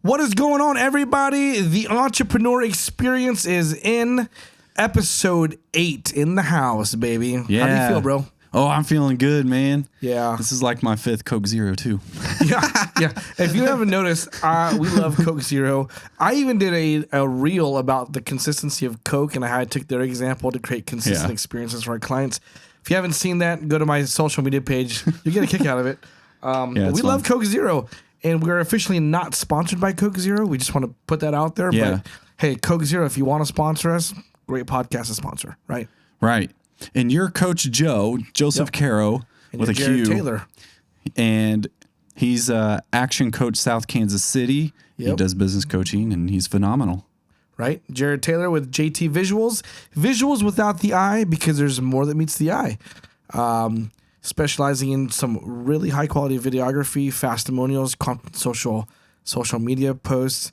What is going on, everybody? The Entrepreneur Experience is in episode 8 in the house, baby. Yeah. How do you feel, bro? Oh, I'm feeling good, man. Yeah. This is like my 5th Coke Zero, too. Yeah. If you haven't noticed, we love Coke Zero. I even did a reel about the consistency of Coke and how I took their example to create consistent experiences for our clients. If you haven't seen that, go to my social media page. You get a kick out of it. We love Coke Zero. And we're officially not sponsored by Coke Zero. We just want to put that out there. Yeah. But hey, Coke Zero, if you want to sponsor us, great podcast to sponsor, right? Right. And you're Coach Joseph Caro, And with a Jared Q. Taylor. And he's Action Coach South Kansas City. Yep. He does business coaching, and he's phenomenal. Right? Jared Taylor with JT Visuals. Visuals without the eye, because there's more that meets the eye. Specializing in some really high quality videography, testimonials, social media posts.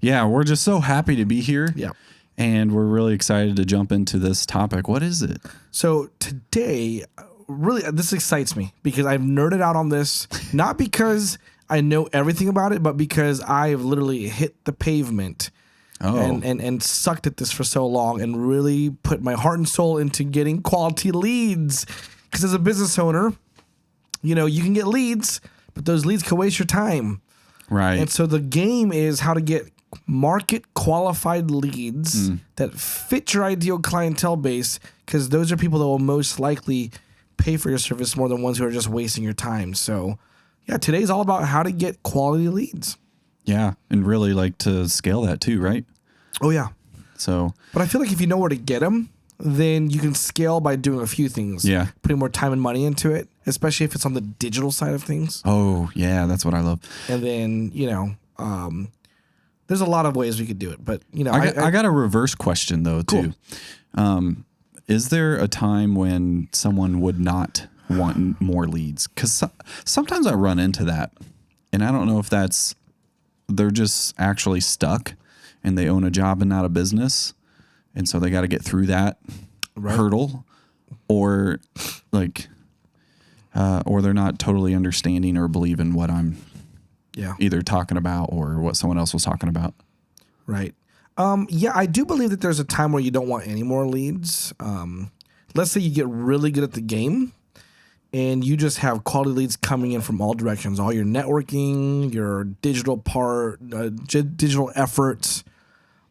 Yeah, we're just so happy to be here. Yeah. And we're really excited to jump into this topic. What is it? So today, really, this excites me because I've nerded out on this, not because I know everything about it, but because I've literally hit the pavement and sucked at this for so long and really put my heart and soul into getting quality leads. Because as a business owner, you know, you can get leads, but those leads can waste your time. Right. And so the game is how to get market qualified leads that fit your ideal clientele base, because those are people that will most likely pay for your service more than ones who are just wasting your time. So yeah, today's all about how to get quality leads. Yeah. And really like to scale that too, right? Oh yeah. So, But I feel like if you know where to get them, then you can scale by doing a few things. Yeah. Putting more time and money into it, especially if it's on the digital side of things. oh, yeah, that's what I love. And then, you know, there's a lot of ways we could do it. But, you know, I got a reverse question, though, too. Is there a time when someone would not want more leads? Because sometimes I run into that, and I don't know if they're just actually stuck and they own a job and not a business. And so they got to get through that hurdle, or or they're not totally understanding or believing what I'm either talking about or what someone else was talking about. Right. Yeah, I do believe that there's a time where you don't want any more leads. Let's say you get really good at the game and you just have quality leads coming in from all directions, all your networking, your digital digital efforts.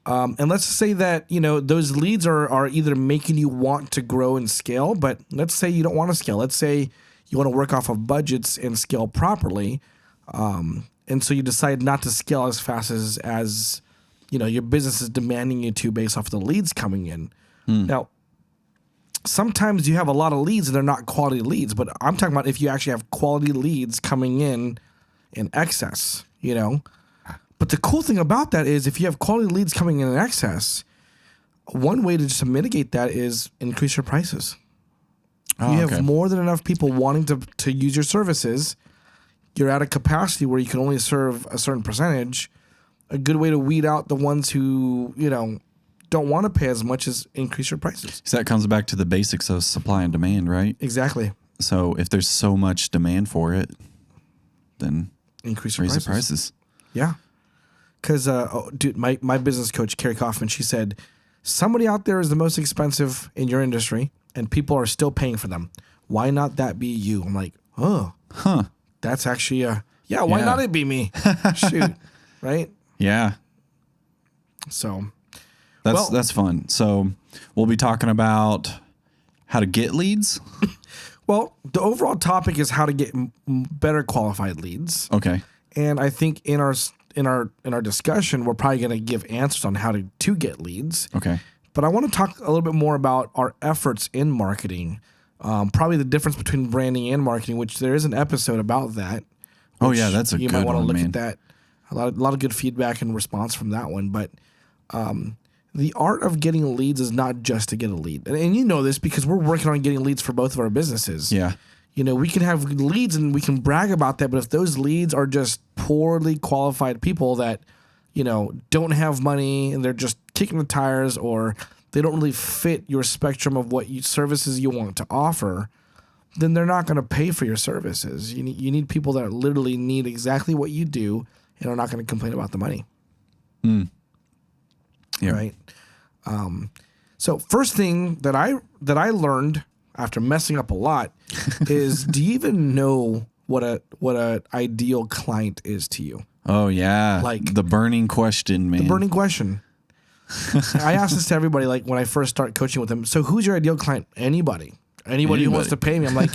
And let's say that, you know, those leads are either making you want to grow and scale, but let's say you don't want to scale. Let's say you want to work off of budgets and scale properly. And so you decide not to scale as fast as you know, your business is demanding you to based off the leads coming in. Now, sometimes you have a lot of leads and they're not quality leads, but I'm talking about if you actually have quality leads coming in excess, you know. But the cool thing about that is if you have quality leads coming in excess, one way to just mitigate that is increase your prices. You have more than enough people wanting to use your services. You're at a capacity where you can only serve a certain percentage. A good way to weed out the ones who, you know, don't want to pay as much is increase your prices. So that comes back to the basics of supply and demand, right? Exactly. So if there's so much demand for it, then Increase your raise prices. the prices. Yeah. Because, dude, my business coach, Carrie Kaufman, she said, somebody out there is the most expensive in your industry and people are still paying for them. Why not that be you? I'm like, that's actually why not it be me? Shoot. Right? Yeah. So that's fun. So we'll be talking about how to get leads. Well, the overall topic is how to get better qualified leads. Okay. And I think in our discussion, we're probably going to give answers on how to get leads. Okay. But I want to talk a little bit more about our efforts in marketing. Probably the difference between branding and marketing, which there is an episode about that. Oh yeah, that's a good one, You might want to look man. at that. A lot of good feedback and response from that one. But the art of getting leads is not just to get a lead. And you know this because we're working on getting leads for both of our businesses. Yeah. You know, we can have leads and we can brag about that, but if those leads are just poorly qualified people that, you know, don't have money and they're just kicking the tires, or they don't really fit your spectrum of what services you want to offer, then they're not going to pay for your services. You need people that literally need exactly what you do and are not going to complain about the money. Yeah. Right. So first thing that I learned after messing up a lot is, do you even know what a ideal client is to you? Oh yeah. Like the burning question, man. The burning question. I ask this to everybody, like when I first start coaching with them. So who's your ideal client? Anybody who wants to pay me. I'm like,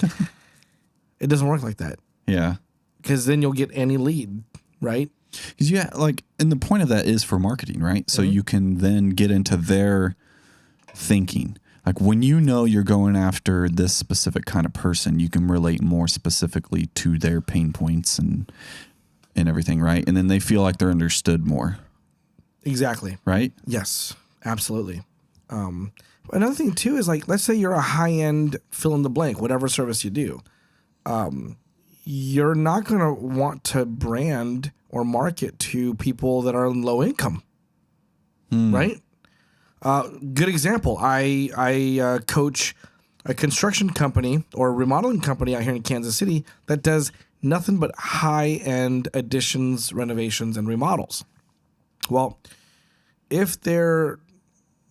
it doesn't work like that. Yeah. Because then you'll get any lead, right? Because and the point of that is for marketing, right? So you can then get into their thinking. Like when you know you're going after this specific kind of person, you can relate more specifically to their pain points and everything, right? And then they feel like they're understood more. Exactly. Right? Yes, absolutely. Another thing too is, like, let's say you're a high-end fill in the blank, whatever service you do. You're not going to want to brand or market to people that are low income, right? Good example. I coach a construction company or a remodeling company out here in Kansas City that does nothing but high-end additions, renovations, and remodels. Well, if they're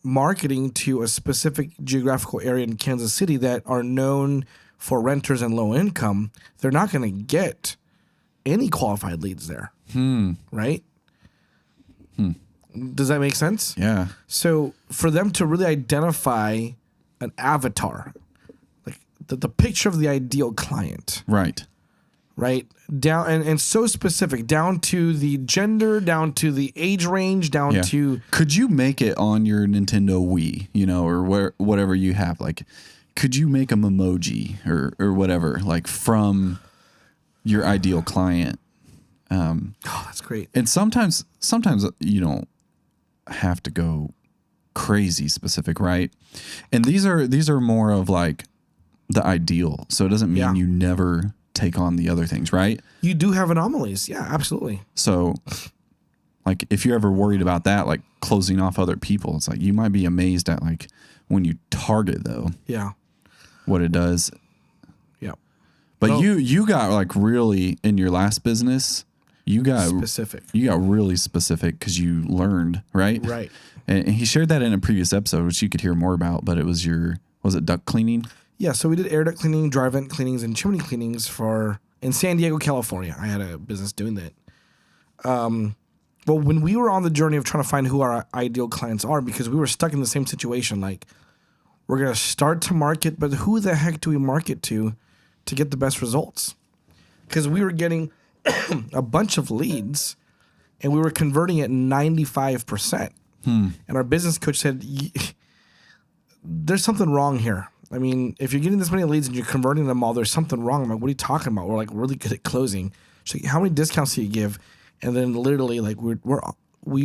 marketing to a specific geographical area in Kansas City that are known for renters and low income, they're not going to get any qualified leads there, right? Does that make sense? Yeah. So for them to really identify an avatar, like the picture of the ideal client, Right. down and so specific, down to the gender, down to the age range, down to. Could you make it on your Nintendo Wii, or whatever you have? Like, could you make them emoji or whatever, like from your ideal client? Oh, that's great. And sometimes you don't have to go crazy specific, right? And these are more of like the ideal. So it doesn't mean you never take on the other things, right? You do have anomalies. Yeah, absolutely. So like if you're ever worried about that, like closing off other people, it's like you might be amazed at like when you target though. Yeah. What it does. Yeah. But you got like really in your last business, you got specific. You got really specific because you learned, right? Right. And he shared that in a previous episode, which you could hear more about, but it was was it duct cleaning? Yeah, so we did air duct cleaning, dry vent cleanings, and chimney cleanings in San Diego, California. I had a business doing that. Well, when we were on the journey of trying to find who our ideal clients are, because we were stuck in the same situation, like we're going to start to market, but who the heck do we market to get the best results? Because we were getting a bunch of leads, and we were converting at 95%. And our business coach said, there's something wrong here. I mean, if you're getting this many leads and you're converting them all, there's something wrong. I'm like, what are you talking about? We're like really good at closing. She's like, how many discounts do you give? And then literally, like we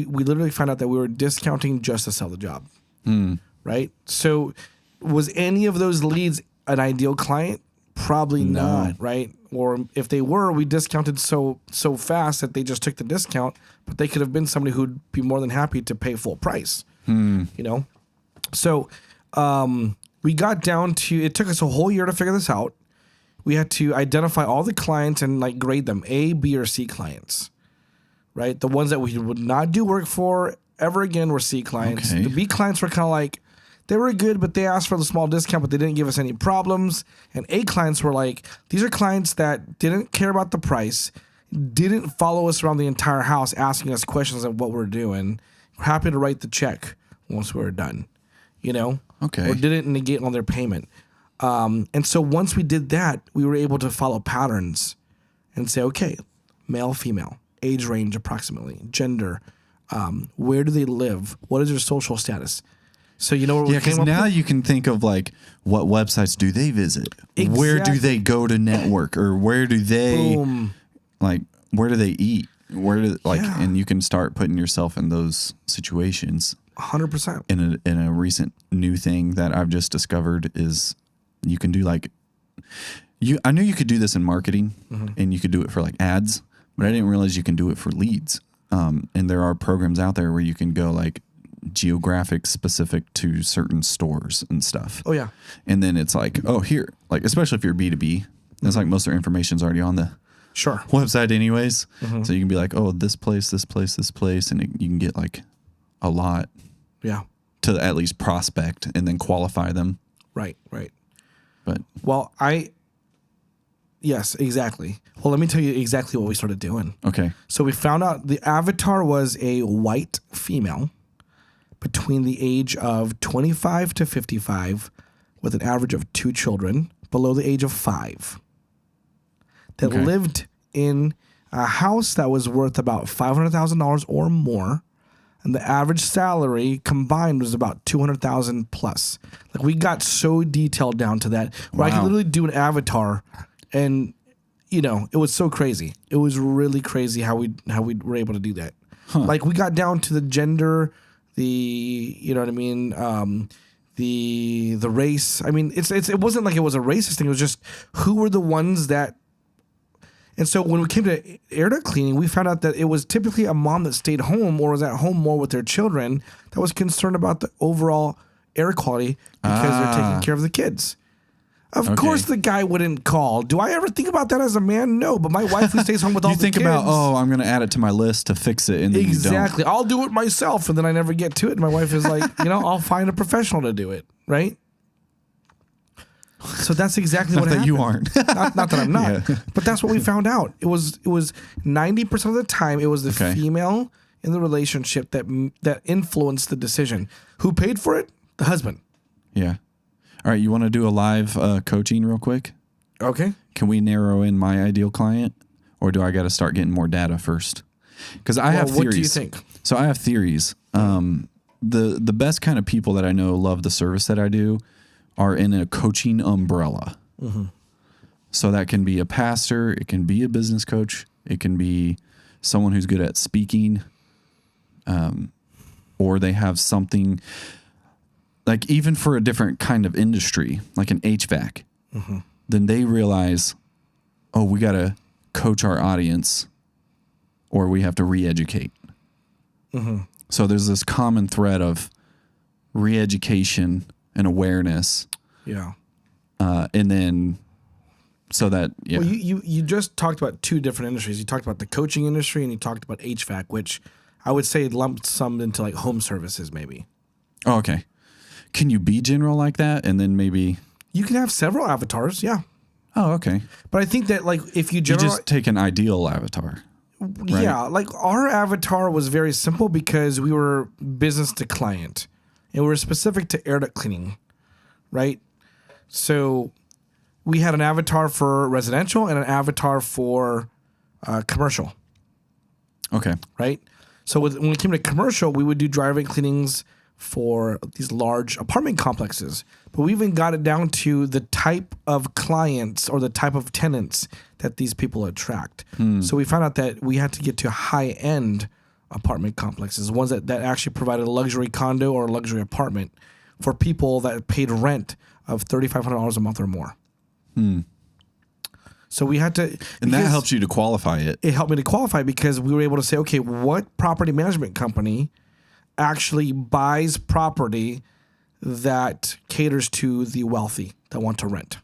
literally found out that we were discounting just to sell the job. Right? So was any of those leads an ideal client? Probably not, right? Or if they were, we discounted so fast that they just took the discount, but they could have been somebody who'd be more than happy to pay full price. So we got down to, it took us a whole year to figure this out. We had to identify all the clients and like grade them, A, B, or C clients, right? The ones that we would not do work for ever again were C clients. Okay. The B clients were kind of like, they were good, but they asked for the small discount, but they didn't give us any problems. And A clients were like, these are clients that didn't care about the price, didn't follow us around the entire house asking us questions of what we're doing. We're happy to write the check once we're done, Okay. Or didn't negate on their payment. And so once we did that, we were able to follow patterns and say, okay, male, female, age range approximately, gender, where do they live? What is their social status? So what we came up with? Because now you can think of like what websites do they visit? Exactly. Where do they go to network, or where do they where do they eat? And you can start putting yourself in those situations. 100%. In a recent new thing that I've just discovered is you can do like I knew you could do this in marketing and you could do it for like ads, but I didn't realize you can do it for leads. And there are programs out there where you can go like geographic specific to certain stores and stuff. Oh yeah. And then it's like, oh, here, like, especially if you're B2B, it's like most of their information's already on the Sure. website anyways. So you can be like, oh, this place, this place, this place. And you can get like a lot Yeah. to at least prospect and then qualify them. Right. Right. But Well, yes, exactly. Well, let me tell you exactly what we started doing. okay. So we found out the avatar was a white female between the age of 25 to 55 with an average of 2 children below the age of 5 that Okay. lived in a house that was worth about $500,000 or more. And the average salary combined was about $200,000 plus. Like we got so detailed down to that where I could Wow. literally do an avatar, and it was so crazy. It was really crazy how we were able to do that. Like we got down to the gender, the what I mean, the race. I mean, it wasn't like it was a racist thing. It was just who were the ones that. And so when we came to air duct cleaning, we found out that it was typically a mom that stayed home or was at home more with their children that was concerned about the overall air quality because they're taking care of the kids. Of course, the guy wouldn't call. Do I ever think about that as a man? No, but my wife who stays home with all You the think kids. about, I'm going to add it to my list to fix it, and then Exactly. I'll do it myself, and then I never get to it. And my wife is like, I'll find a professional to do it, right? So that's exactly you what don't. That happened. you aren't. Not that I'm not, Yeah. but that's what we found out. It was 90% of the time it was the Okay. female in the relationship that influenced the decision. Who paid for it? The husband. Yeah. All right. You want to do a live coaching real quick? Okay. Can we narrow in my ideal client, or do I got to start getting more data first? Because I have theories. What do you think? So I have theories. The best kind of people that I know love the service that I do are in a coaching umbrella. So that can be a pastor, it can be a business coach, it can be someone who's good at speaking, or they have something like even for a different kind of industry, like an HVAC. Then they realize, we got to coach our audience, or we have to re-educate. So there's this common thread of re-education and awareness. Yeah. And then so that, yeah. Well, you just talked about 2 different industries. You talked about the coaching industry and you talked about HVAC, which I would say lumped some into like home services maybe. Oh, okay. Can you be general like that? And then maybe. You can have several avatars, yeah. Oh, okay. But I think that like if you You just take an ideal avatar. Right? Yeah, like our avatar was very simple because we were business to client and we were specific to air duct cleaning, right? So we had an avatar for residential and an avatar for commercial, Okay. right? So when we came to commercial, we would do driveway cleanings for these large apartment complexes. But we even got it down to the type of clients or the type of tenants that these people attract. So we found out that we had to get to high-end apartment complexes, ones that actually provided a luxury condo or a luxury apartment for people that paid rent of $3,500 a month or more. So we had to... And that helps you to qualify it. It helped me to qualify because we were able to say, okay, what property management company actually buys property that caters to the wealthy that want to rent,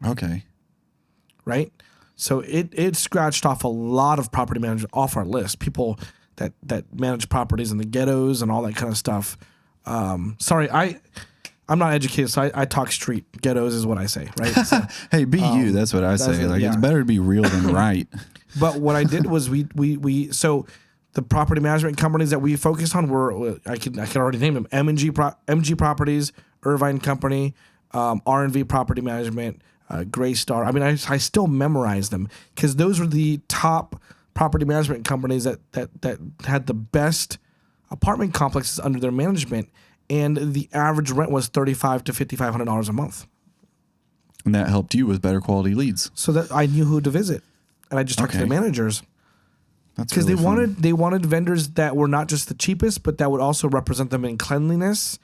Okay. right? So it scratched off a lot of property managers off our list, people that manage properties in the ghettos and all that kind of stuff. Sorry, I'm not educated, so I talk street. Ghettos is what I say, right? So, Hey, be you. That's what I say. Like yeah. it's better to be real than right. but what I did was so the property management companies that we focused on were I can already name them: MG Properties, Irvine Company, R&V Property Management, Gray Star. I mean, I still memorize them because those were the top property management companies that had the best apartment complexes under their management, and the average rent was $3,500 to $5,500 a month. And that helped you with better quality leads. So that I knew who to visit, and I just talked to the managers. That's Because really they wanted vendors that were not just the cheapest, but that would also represent them in cleanliness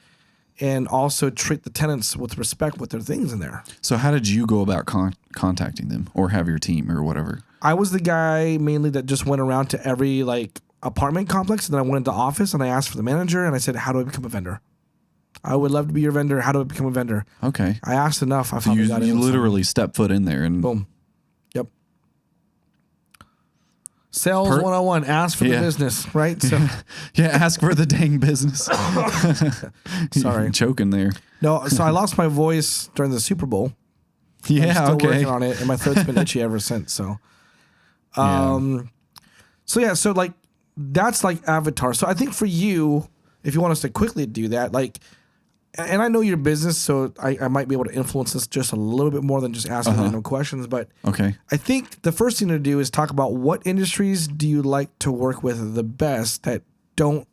and also treat the tenants with respect with their things in there. So how did you go about contacting them or have your team or whatever? I was the guy mainly that just went around to every like apartment complex, and then I went into the office and I asked for the manager and I said, "How do I become a vendor? I would love to be your vendor. How do I become a vendor?" Okay. I asked enough. I So finally got in. you literally step foot in there and Boom. Yep. Sales 101, ask for the business, right? So yeah, ask for the dang business. Sorry. Choking there. No, so I lost my voice during the Super Bowl. Yeah, I'm still okay. working on it, and my throat's been itchy ever since. So, so like that's like Avatar. So I think for you, if you want us to quickly do that, like, and I know your business, so I might be able to influence this just a little bit more than just asking random questions. But okay, I think the first thing to do is talk about what industries do you like to work with the best that don't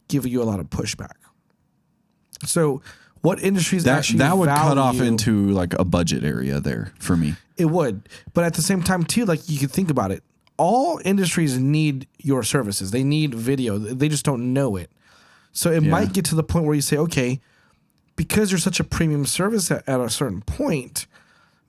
give you a lot of pushback. So what industries actually that would cut off value- into like a budget area there for me. It would. But at the same time, too, like you could think about it. All industries need your services. They need video. They just don't know it. So it might get to the point where you say, okay, because you're such a premium service at a certain point,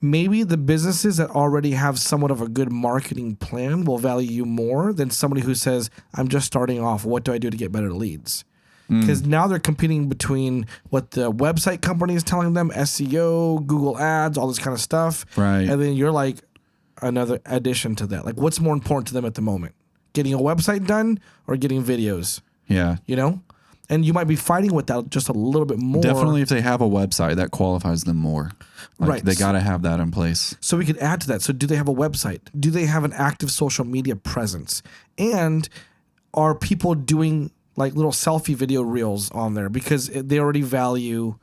maybe the businesses that already have somewhat of a good marketing plan will value you more than somebody who says, I'm just starting off. What do I do to get better leads? Because now they're competing between what the website company is telling them, SEO, Google Ads, all this kind of stuff. Right. And then you're like another addition to that. Like, what's more important to them at the moment? Getting a website done or getting videos? Yeah. You know? And you might be fighting with that just a little bit more. Definitely if they have a website, that qualifies them more. Like, Right. They got to have that in place. So we could add to that. So do they have a website? Do they have an active social media presence? And are people doing like little selfie video reels on there because they already value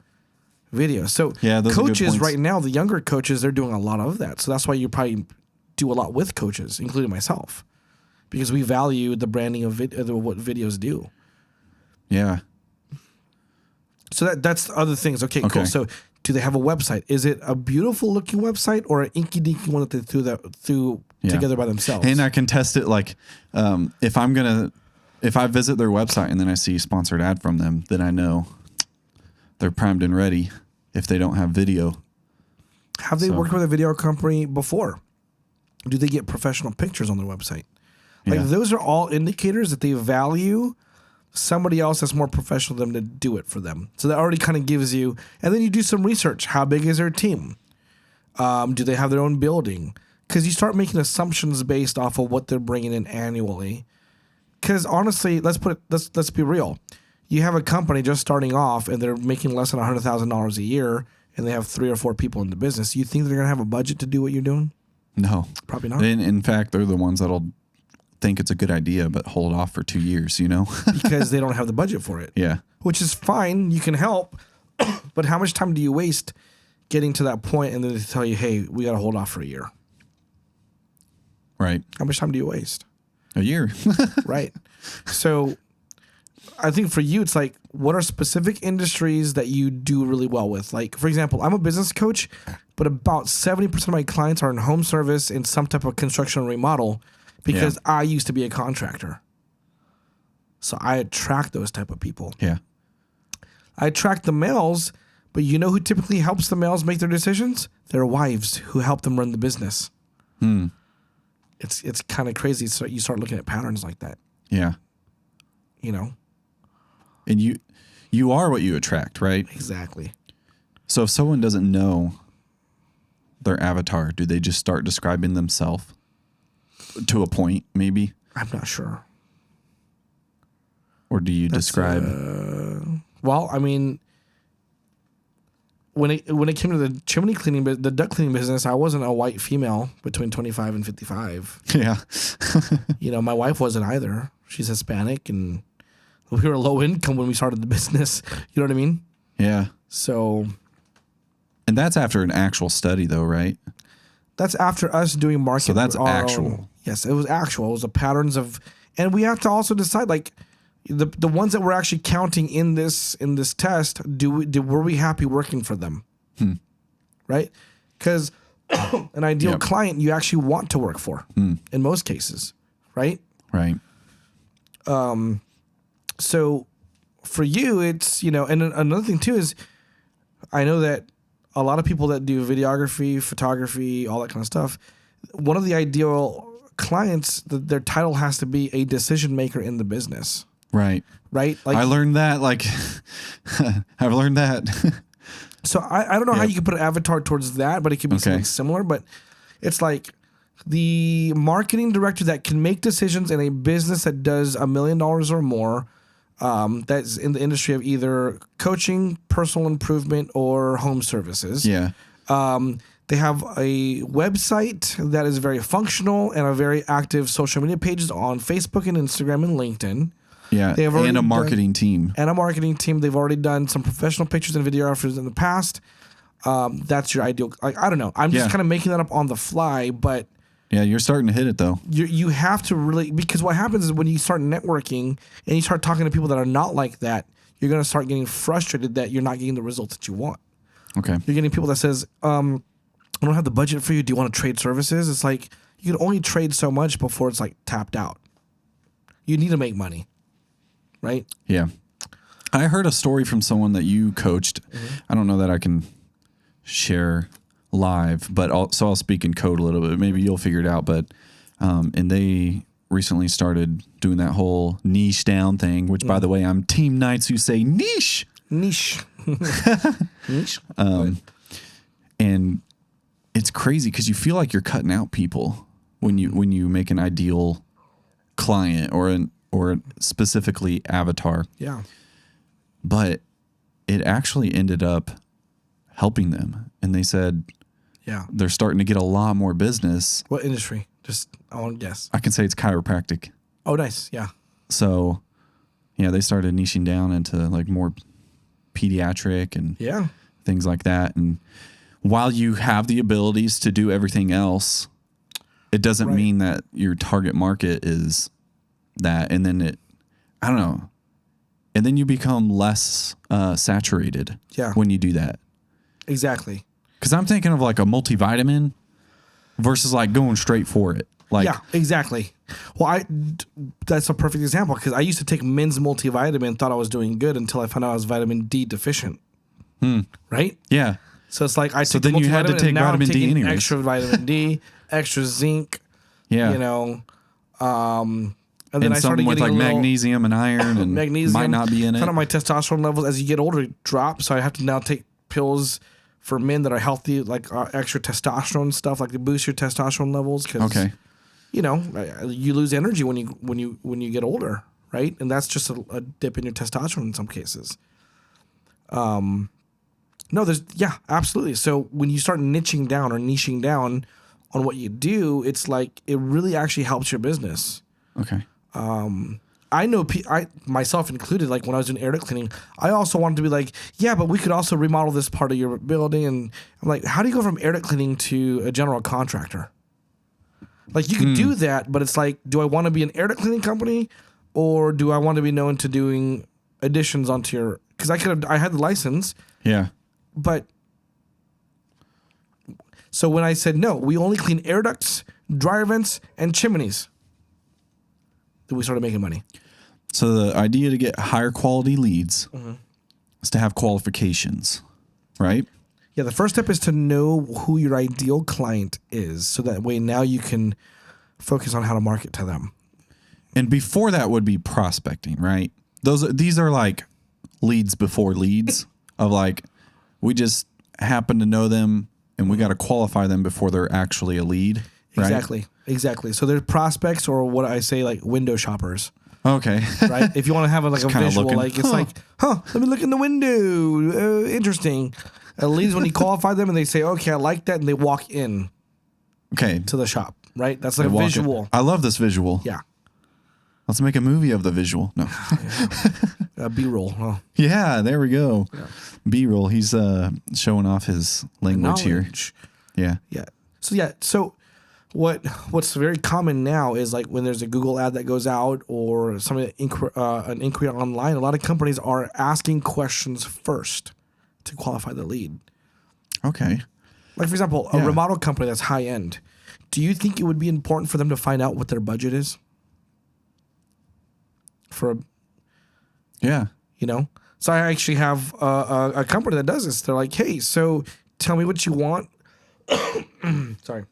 video? So Yeah, those are good coaches points. right now, the younger coaches, they're doing a lot of that. So that's why you probably do a lot with coaches, including myself, because we value the branding of what videos do. Yeah. So that's other things. Okay, Okay. cool. So do they have a website? Is it a beautiful looking website or an inky dinky one that they threw together by themselves? And I can test it like if I visit their website and then I see sponsored ad from them, then I know they're primed and ready if they don't have video. Have they worked with a video company before? Do they get professional pictures on their website? Like those are all indicators that they value somebody else that's more professional than them to do it for them. So that already kind of gives you, and then you do some research. How big is their team? Do they have their own building? Because you start making assumptions based off of what they're bringing in annually. Because honestly, let's be real. You have a company just starting off and they're making less than $100,000 a year, and they have 3 or 4 people in the business. You think they're going to have a budget to do what you're doing? No. Probably not. In fact, they're the ones that'll think it's a good idea, but hold off for 2 years, you know? Because they don't have the budget for it. Yeah. Which is fine. You can help. But how much time do you waste getting to that point and then they tell you, hey, we got to hold off for a year? Right. How much time do you waste? A year. Right. So I think for you, it's like, what are specific industries that you do really well with? Like, for example, I'm a business coach, but about 70% of my clients are in home service in some type of construction or remodel because I used to be a contractor. So I attract those type of people. Yeah. I attract the males, but you know who typically helps the males make their decisions? Their wives who help them run the business. It's kind of crazy. So you start looking at patterns like that. Yeah. You know? And you are what you attract, right? Exactly. So if someone doesn't know their avatar, do they just start describing themselves to a point, maybe? I'm not sure. Or do you describe? Well, I mean, when it came to the chimney cleaning, the duct cleaning business, I wasn't a white female between 25 and 55. Yeah. You know, my wife wasn't either. She's Hispanic, and we were low income when we started the business. You know what I mean? Yeah. So, And that's after an actual study, though, right? that's after us doing market. So that's our actual. own. Yes, it was actual. It was the patterns of, and we have to also decide, like, the ones that we're actually counting in this test. Were we happy working for them? Right? Because an ideal client you actually want to work for in most cases, right? Right. So for you, it's, you know, and another thing too is I know that a lot of people that do videography, photography, all that kind of stuff, one of the ideal clients, their title has to be a decision maker in the business. Right. Right? Like, I learned that. Like, I've learned that. so I don't know how you could put an avatar towards that, but it could be something similar. But it's like The marketing director that can make decisions in a business that does $1 million or more, that's in the industry of either coaching, personal improvement, or home services. Yeah. They have a website that is very functional and a very active social media pages on Facebook and Instagram and LinkedIn. Yeah. They have And a marketing team. And a marketing team. They've already done some professional pictures and videographers in the past. That's your ideal. Like, I don't know. I'm just kind of making that up on the fly, but yeah, you're starting to hit it though. you have to really, because what happens is when you start networking and you start talking to people that are not like that, you're going to start getting frustrated that you're not getting the results that you want. Okay. You're getting people that says, I don't have the budget for you. Do you want to trade services? It's like you can only trade so much before it's like tapped out. You need to make money, right? Yeah. I heard a story from someone that you coached. I don't know that I can share live, but I'll speak in code a little bit. Maybe you'll figure it out. But and they recently started doing that whole niche down thing, which by the way, I'm team Knights who say niche. Niche. Niche. And it's crazy because you feel like you're cutting out people when you make an ideal client or specifically avatar. Yeah. But it actually ended up helping them. And they said they're starting to get a lot more business. What industry? Just, I want to guess. I can say it's chiropractic. Oh, nice. Yeah. So, yeah, they started niching down into like more pediatric and things like that. And while you have the abilities to do everything else, it doesn't mean that your target market is that. And then I don't know. And then you become less saturated when you do that. Exactly. Because I'm thinking of like a multivitamin versus like going straight for it. Like, yeah, exactly. Well, that's a perfect example because I used to take men's multivitamin and thought I was doing good until I found out I was vitamin D deficient. Right? Yeah. So it's like I took then you had to take vitamin D anyways. Extra vitamin D, extra zinc. Yeah. You know, and then and I started something with getting like magnesium and iron and magnesium might not be in it. Kind of my testosterone levels as you get older drop, so I have to now take pills for men that are healthy, like extra testosterone stuff, like to boost your testosterone levels. Cause, you know, you lose energy when you get older, right? And that's just a dip in your testosterone in some cases. No, absolutely. So when you start niching down on what you do, it's like it really actually helps your business. Okay. I know, I myself included, like when I was doing air duct cleaning, I also wanted to be like, yeah, but we could also remodel this part of your building. And I'm like, how do you go from air duct cleaning to a general contractor? Like you could do that, but it's like, do I want to be an air duct cleaning company or do I want to be known to doing additions onto your, because I had the license. Yeah. But so when I said, no, we only clean air ducts, dryer vents, and chimneys, then we started making money. So the idea to get higher quality leads is to have qualifications, right? Yeah, the first step is to know who your ideal client is, so that way now you can focus on how to market to them. And before that would be prospecting, right? These are like leads before leads of like we just happen to know them and we got to qualify them before they're actually a lead, right? Exactly. So there's prospects, or what I say, like window shoppers. Okay. Right? If you want to have like a visual, looking, like it's like, let me look in the window. Interesting. At least when you qualify them and they say, okay, I like that, and they walk in to the shop, right? That's like a visual. I love this visual. Yeah. Let's make a movie of the visual. No. B-roll. Huh? Yeah, there we go. Yeah. B-roll. He's showing off his language here. Yeah. Yeah. So what's very common now is like when there's a Google ad that goes out or something an inquiry online, a lot of companies are asking questions first to qualify the lead. Okay. Like for example, a remodel company that's high end. Do you think it would be important for them to find out what their budget is? You know? So I actually have a company that does this. They're like, hey, so tell me what you want. Sorry.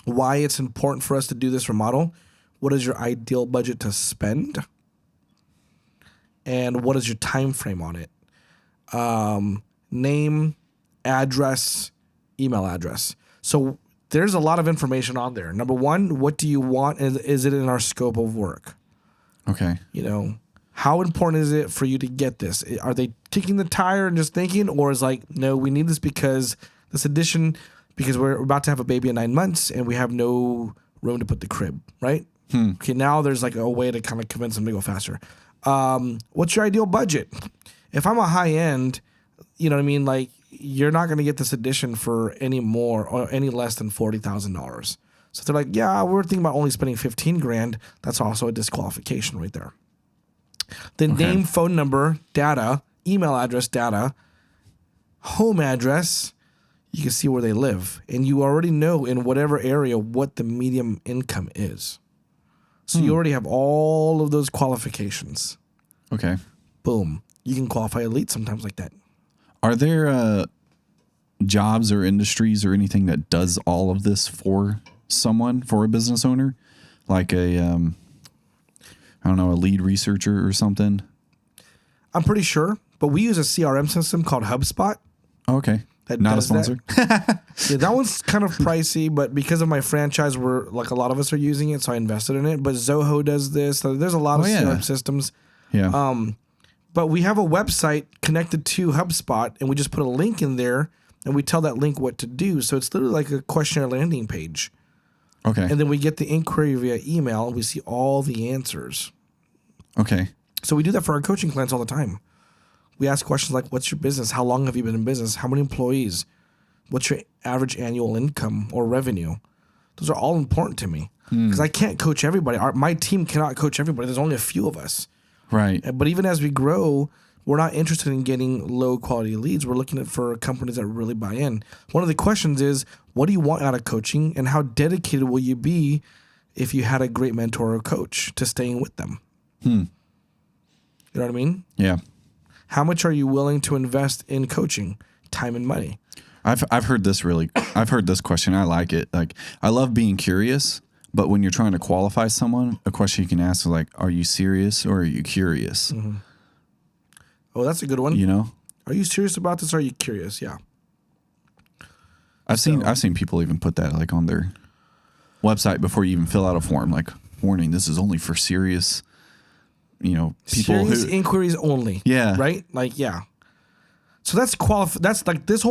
Why it's important for us to do this remodel. What is your ideal budget to spend? And what is your time frame on it? Name, address, email address. So there's a lot of information on there. Number one, what do you want? Is it in our scope of work? Okay. You know, how important is it for you to get this? Are they kicking the tire and just thinking, or is like, no, we need this because this addition, because we're about to have a baby in 9 months and we have no room to put the crib, right? Okay, now there's like a way to kind of convince them to go faster. What's your ideal budget? If I'm a high end, you know what I mean? Like, you're not going to get this addition for any more or any less than $40,000. So they're like, yeah, we're thinking about only spending 15 grand. That's also a disqualification right there. Then name, phone number, data, email address, data, home address. You can see where they live. And you already know in whatever area what the medium income is. So you already have all of those qualifications. Okay. Boom. You can qualify a lead sometimes like that. Are there jobs or industries or anything that does all of this for someone, for a business owner? Like a, I don't know, a lead researcher or something? I'm pretty sure. But we use a CRM system called HubSpot. Oh, okay. Not a sponsor. Yeah, that one's kind of pricey, but because of my franchise, we're like a lot of us are using it, so I invested in it. But Zoho does this. So there's a lot of CRM systems. Yeah. But we have a website connected to HubSpot, and we just put a link in there, and we tell that link what to do. So it's literally like a questionnaire landing page. Okay. And then we get the inquiry via email, and we see all the answers. Okay. So we do that for our coaching clients all the time. We ask questions like, what's your business? How long have you been in business? How many employees? What's your average annual income or revenue? Those are all important to me because I can't coach everybody. My team cannot coach everybody. There's only a few of us. Right. But even as we grow, we're not interested in getting low quality leads. We're looking for companies that really buy in. One of the questions is, what do you want out of coaching, and how dedicated will you be if you had a great mentor or coach to staying with them? You know what I mean? Yeah. How much are you willing to invest in coaching, time and money? I've heard this I've heard this question. I like it. Like, I love being curious, but when you're trying to qualify someone, a question you can ask is like, are you serious or are you curious? Mm-hmm. Oh, that's a good one. You know? Are you serious about this or are you curious? Yeah. I've seen people even put that like on their website before you even fill out a form, like, warning, this is only for serious, you know, people serious who inquiries only. Yeah. Right? Like, yeah. So that's that's like this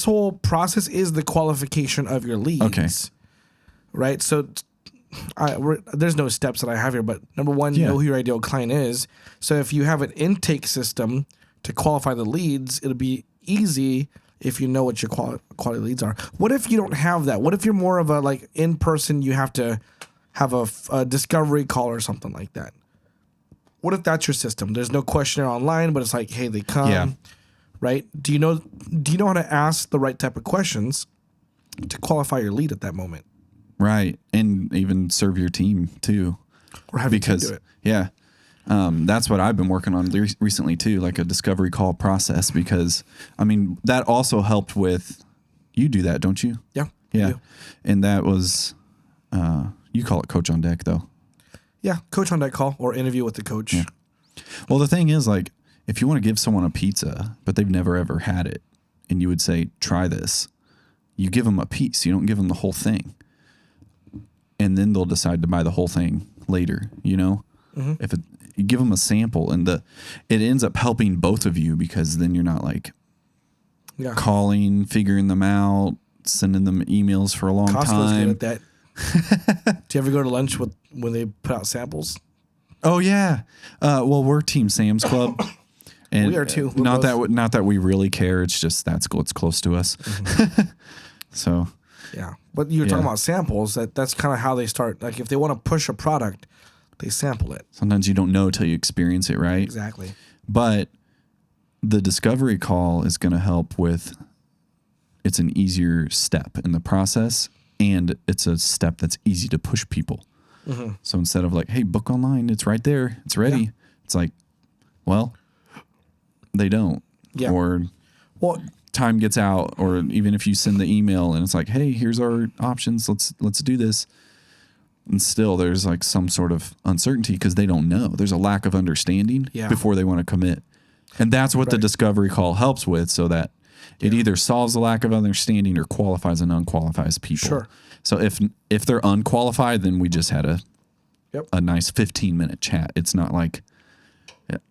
whole process is the qualification of your leads. Okay. Right? So there's no steps that I have here, but number one, know who your ideal client is. So if you have an intake system to qualify the leads, it'll be easy if you know what your quality leads are. What if you don't have that? What if you're more of a like in person, you have to have a discovery call or something like that? What if that's your system? There's no questionnaire online, but it's like, hey, they come, right? Do you know how to ask the right type of questions to qualify your lead at that moment? Right. And even serve your team too. Or have your team do it. Yeah. That's what I've been working on recently too, like a discovery call process, because I mean, that also helped with, you do that, don't you? Yeah. Yeah. And that was, you call it coach on deck though. Yeah. Coach on deck call or interview with the coach. Yeah. Well, the thing is, like, if you want to give someone a pizza, but they've never ever had it, and you would say, try this, you give them a piece, you don't give them the whole thing. And then they'll decide to buy the whole thing later, you know? If you give them a sample, and it ends up helping both of you, because then you're not like calling, figuring them out, sending them emails for a long Costco's time. good at that. Do you ever go to lunch when they put out samples? Oh yeah. Well, we're Team Sam's Club. And we are too. Not that we really care. It's just that's close to us. So. Yeah, but you were talking about samples. That's kind of how they start. Like if they want to push a product, they sample it. Sometimes you don't know until you experience it, right? Exactly. But the discovery call is going to help with. It's an easier step in the process, and it's a step that's easy to push people. So instead of like, hey, book online, it's right there, it's ready. Yeah. It's like, well, they don't. Yeah. Or time gets out, or even if you send the email and it's like, hey, here's our options, let's do this. And still there's like some sort of uncertainty because they don't know. There's a lack of understanding before they want to commit. And that's what the discovery call helps with, so that it either solves the lack of understanding or qualifies and unqualifies people. Sure. So if they're unqualified, then we just had a nice 15-minute chat. It's not like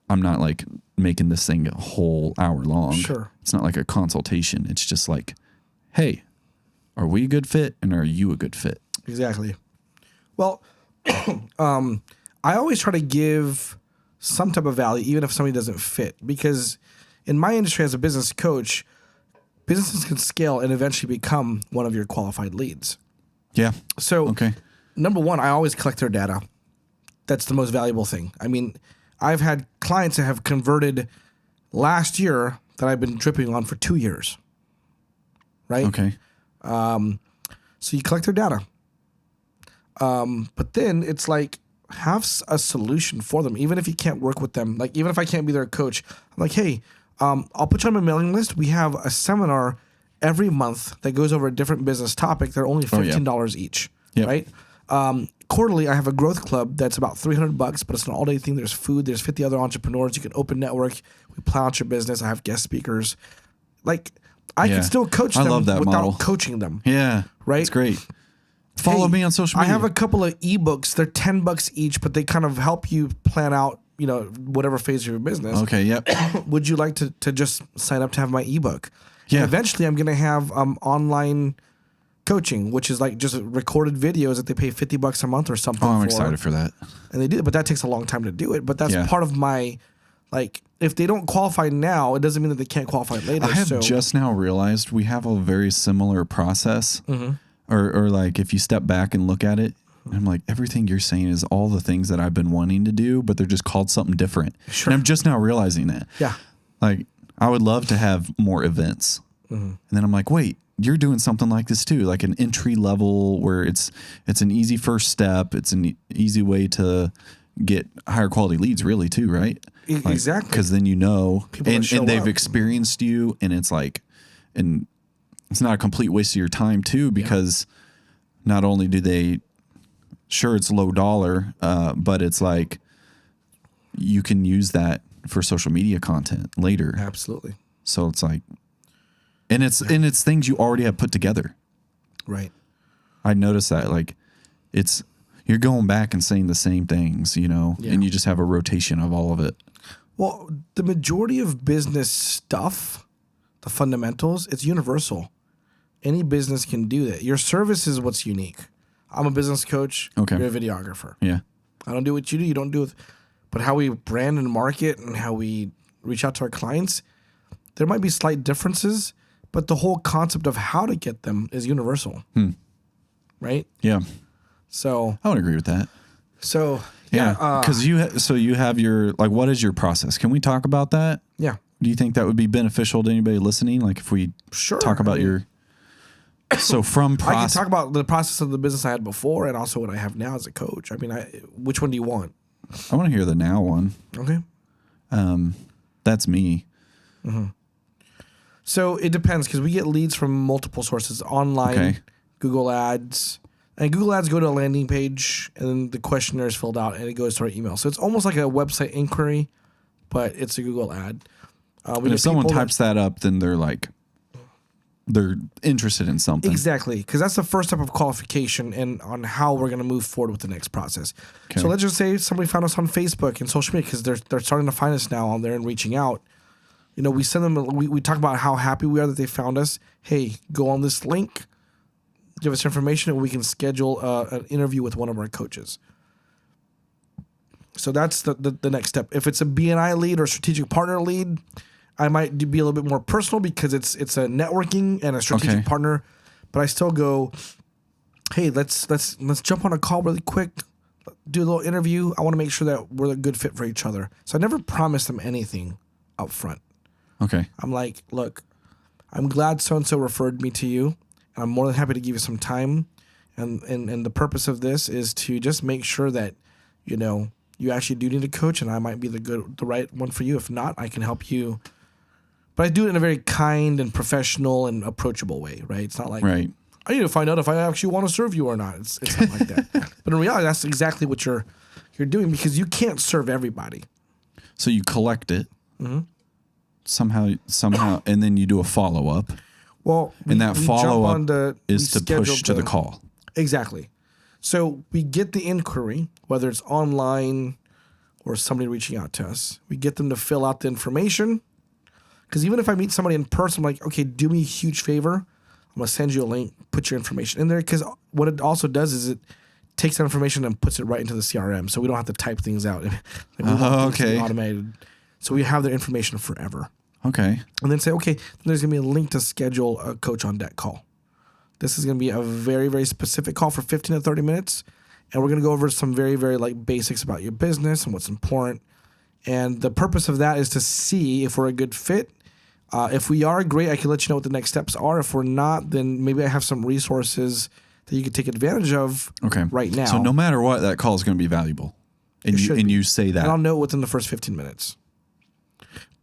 I'm not like making this thing a whole hour long. Sure. It's not like a consultation. It's just like, hey, are we a good fit and are you a good fit? Exactly. Well, I always try to give some type of value, even if somebody doesn't fit, because in my industry as a business coach, businesses can scale and eventually become one of your qualified leads. Yeah. So, okay. Number one, I always collect their data. That's the most valuable thing. I mean, I've had clients that have converted last year that I've been dripping on for 2 years. Right? Okay. So you collect their data. But then it's like, have a solution for them, even if you can't work with them. Like, even if I can't be their coach, I'm like, hey, I'll put you on my mailing list. We have a seminar every month that goes over a different business topic. They're only $15 each, right? Quarterly, I have a growth club that's about $300, but it's an all-day thing. There's food. There's 50 other entrepreneurs. You can open network. We plan out your business. I have guest speakers. Like, I can still coach them without model. coaching them. Yeah, right. It's great. Follow me on social media. I have a couple of ebooks. They're $10 each, but they kind of help you plan out, whatever phase of your business. Okay. Yep. Would you like to just sign up to have my ebook? Yeah. And eventually, I'm going to have online coaching, which is like just recorded videos that they pay $50 a month or something. Oh, I'm excited for that. And they do it, but that takes a long time to do it. But that's part of my, like, if they don't qualify now, it doesn't mean that they can't qualify later. I have just now realized we have a very similar process. Mm-hmm. Or like if you step back and look at it, I'm like, everything you're saying is all the things that I've been wanting to do, but they're just called something different. Sure. And I'm just now realizing that. Yeah. Like, I would love to have more events. Mm-hmm. And then I'm like, wait, you're doing something like this too, like an entry level where it's an easy first step. It's an easy way to get higher quality leads really too, right? Like, exactly. Because then and they've up. experienced you, and it's like, and it's not a complete waste of your time too, because not only do they, sure, it's low dollar, but it's like you can use that for social media content later. Absolutely. So it's like, and it's things you already have put together. Right. I noticed that, like, you're going back and saying the same things, and you just have a rotation of all of it. Well, the majority of business stuff, the fundamentals, it's universal. Any business can do that. Your service is what's unique. I'm a business coach. Okay. You're a videographer. Yeah. I don't do what you do. You don't do it. But how we brand and market and how we reach out to our clients, there might be slight differences, but the whole concept of how to get them is universal. Right? Yeah. So I would agree with that. So yeah, because you have your, like, what is your process? Can we talk about that? Yeah. Do you think that would be beneficial to anybody listening? Like, if we talk about your, so from process, I can talk about the process of the business I had before and also what I have now as a coach. I mean, which one do you want? I want to hear the now one. Okay. That's me. Mm-hmm. So it depends, because we get leads from multiple sources: online, Google Ads. And Google Ads go to a landing page, and then the questionnaire is filled out, and it goes to our email. So it's almost like a website inquiry, but it's a Google ad. And if someone types that up, then they're interested in something. Exactly, because that's the first step of qualification and on how we're going to move forward with the next process. Okay. So let's just say somebody found us on Facebook and social media, because they're starting to find us now on there and reaching out. We send them. We talk about how happy we are that they found us. Hey, go on this link. Give us information, and we can schedule an interview with one of our coaches. So that's the next step. If it's a BNI lead or strategic partner lead, I might be a little bit more personal, because it's a networking and a strategic partner. But I still go, hey, let's jump on a call really quick, do a little interview. I want to make sure that we're a good fit for each other. So I never promise them anything up front. Okay. I'm like, look, I'm glad so-and-so referred me to you. I'm more than happy to give you some time, and the purpose of this is to just make sure that you actually do need a coach, and I might be the right one for you. If not, I can help you. But I do it in a very kind and professional and approachable way, right? It's not like I need to find out if I actually want to serve you or not. It's not like that. But in reality, that's exactly what you're doing, because you can't serve everybody. So you collect it somehow, and then you do a follow up. Well, and that follow up is to push to the call. Exactly. So we get the inquiry, whether it's online or somebody reaching out to us. We get them to fill out the information. Because even if I meet somebody in person, I'm like, okay, do me a huge favor. I'm going to send you a link, put your information in there. Because what it also does is it takes that information and puts it right into the CRM. So we don't have to type things out. Like we want things to be automated. So we have their information forever. Okay. And then say, okay, then there's going to be a link to schedule a coach on deck call. This is going to be a very, very specific call for 15 to 30 minutes. And we're going to go over some very, very like basics about your business and what's important. And the purpose of that is to see if we're a good fit. If we are, great, I can let you know what the next steps are. If we're not, then maybe I have some resources that you can take advantage of right now. So no matter what, that call is going to be valuable. And you say that. And I'll know within the first 15 minutes.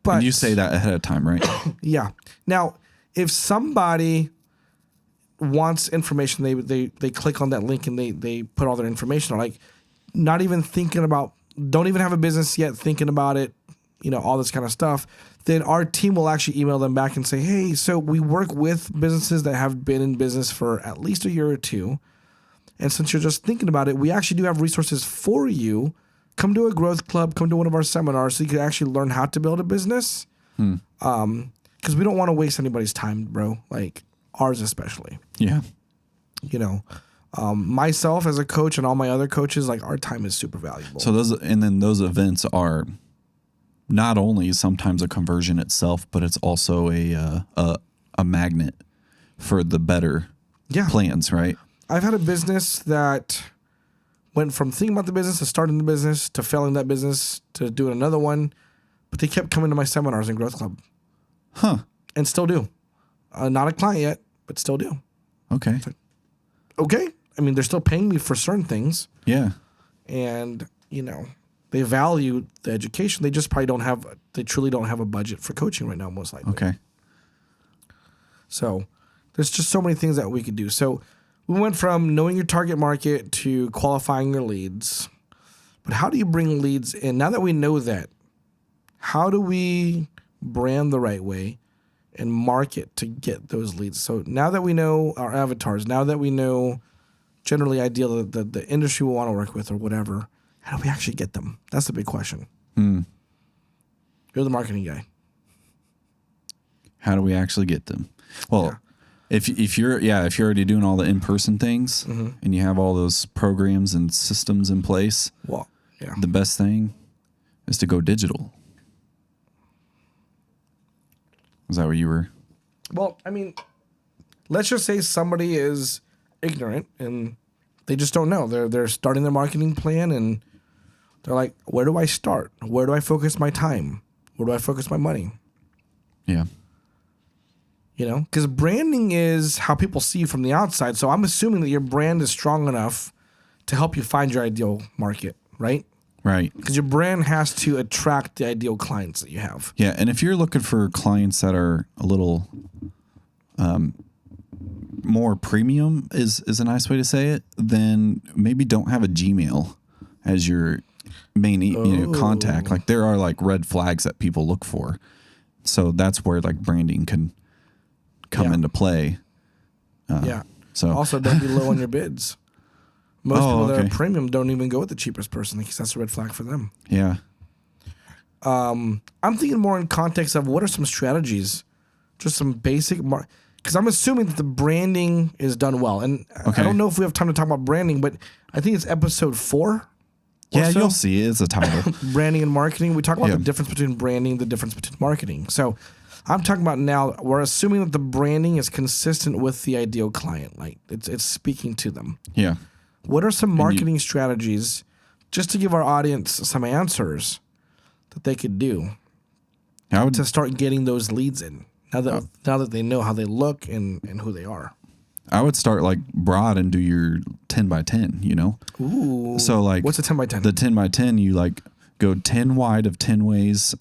But and you say that ahead of time, right? Yeah. Now, if somebody wants information, they click on that link and they put all their information on, like not even thinking about, don't even have a business yet, thinking about it, all this kind of stuff, then our team will actually email them back and say, hey, so we work with businesses that have been in business for at least a year or two. And since you're just thinking about it, we actually do have resources for you. Come to a growth club, come to one of our seminars so you can actually learn how to build a business. Because we don't want to waste anybody's time, bro. Like ours especially. Yeah. Myself as a coach and all my other coaches, like our time is super valuable. So those events are not only sometimes a conversion itself, but it's also a magnet for the better plans, right? I've had a business that went from thinking about the business to starting the business to failing that business to doing another one, but they kept coming to my seminars in Growth Club. Huh. And still do. Not a client yet, but still do. Okay. Like, okay. I mean, they're still paying me for certain things. Yeah. And, they value the education. They just probably they truly don't have a budget for coaching right now, most likely. Okay. So there's just so many things that we could do. So we went from knowing your target market to qualifying your leads. But how do you bring leads in? Now that we know that, how do we brand the right way and market to get those leads? So now that we know our avatars, now that we know generally ideal the industry we want to work with or whatever, how do we actually get them? That's the big question. You're the marketing guy. How do we actually get them? Well, if you're already doing all the in-person things and you have all those programs and systems in place, the best thing is to go digital. Is that what you were? Well, I mean, let's just say somebody is ignorant and they just don't know. They're starting their marketing plan and they're like, where do I start? Where do I focus my time? Where do I focus my money? Yeah. Because branding is how people see you from the outside. So I'm assuming that your brand is strong enough to help you find your ideal market, right? Right. Because your brand has to attract the ideal clients that you have. Yeah. And if you're looking for clients that are a little more premium is a nice way to say it, then maybe don't have a Gmail as your main contact. Like there are like red flags that people look for. So that's where like branding can come into play. So also don't be low on your bids. Most people that are premium don't even go with the cheapest person because that's a red flag for them. Yeah. I'm thinking more in context of what are some strategies, just some basic because I'm assuming that the branding is done well. And I don't know if we have time to talk about branding, but I think it's episode 4. Yeah, you'll see. It's a title. Branding and marketing. We talk about the difference between branding, the difference between marketing. So I'm talking about now, we're assuming that the branding is consistent with the ideal client. Like it's speaking to them. Yeah. What are some marketing strategies just to give our audience some answers that they could do to start getting those leads in now that they know how they look and who they are? I would start like broad and do your 10 by 10, Ooh. So like what's a 10 by 10? The 10 by 10, you like go 10 wide of 10 ways,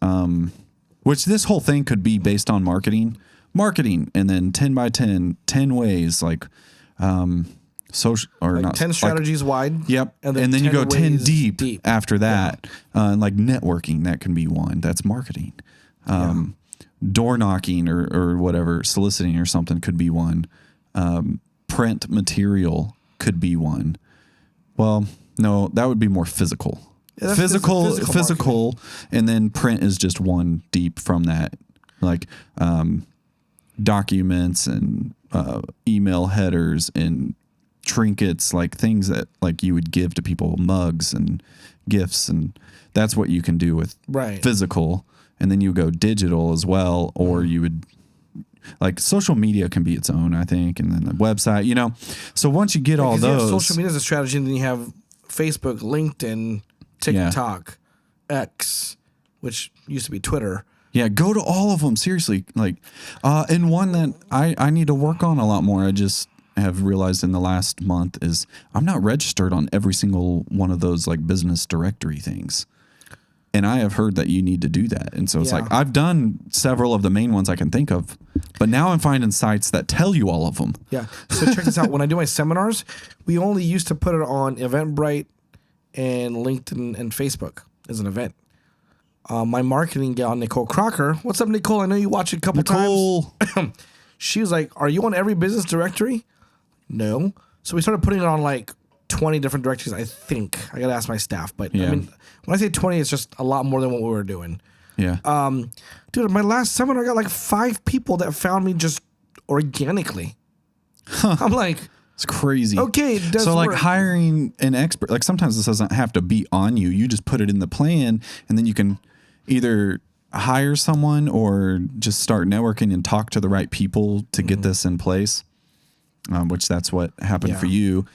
which this whole thing could be based on marketing, and then 10 by 10 ways, like, social or like not 10 strategies wide. Yep. And then you go 10 deep after that. And like networking, that can be one. That's marketing. Door knocking or whatever, soliciting or something could be one. Print material could be one. Well, no, that would be more physical. Yeah, that's Physical, and then print is just one deep from that, like documents and email headers and trinkets, like things that like you would give to people, mugs and gifts, and that's what you can do with physical. And then you go digital as well, or you would like social media can be its own, I think, and then the website, you know. So once you get all those, social media is a strategy, and then you have Facebook, LinkedIn, TikTok, X, which used to be Twitter. Yeah, go to all of them, seriously. Like, and one that I need to work on a lot more, I just have realized in the last month, is I'm not registered on every single one of those like business directory things. And I have heard that you need to do that. And so it's like, I've done several of the main ones I can think of, but now I'm finding sites that tell you all of them. Yeah. So check this out. When I do my seminars, we only used to put it on Eventbrite and LinkedIn and Facebook as an event. My marketing gal, Nicole Crocker. What's up, Nicole? I know you watch it a couple times. She was like, are you on every business directory? No. So we started putting it on like 20 different directories, I think. I got to ask my staff. But I mean, when I say 20, it's just a lot more than what we were doing. Yeah. Dude, my last seminar, I got like 5 people that found me just organically. I'm like, it's crazy. Okay, it does so like work. hiring an expert, like sometimes this doesn't have to be on you. You just put it in the plan, and then you can either hire someone or just start networking and talk to the right people to get this in place, which that's what happened for you.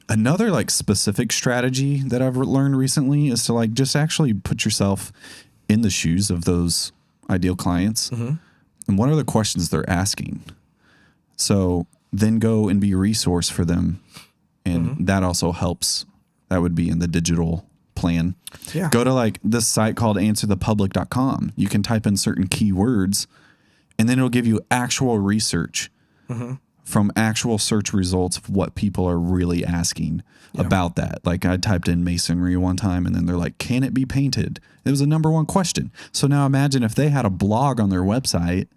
Another like specific strategy that I've learned recently is to like just actually put yourself in the shoes of those ideal clients. And what are the questions they're asking? So then go and be a resource for them. And that also helps. That would be in the digital plan. Yeah. Go to like this site called answerthepublic.com. You can type in certain keywords, and then it'll give you actual research from actual search results of what people are really asking about that. Like I typed in masonry one time, and then they're like, can it be painted? It was the #1 question. So now imagine if they had a blog on their website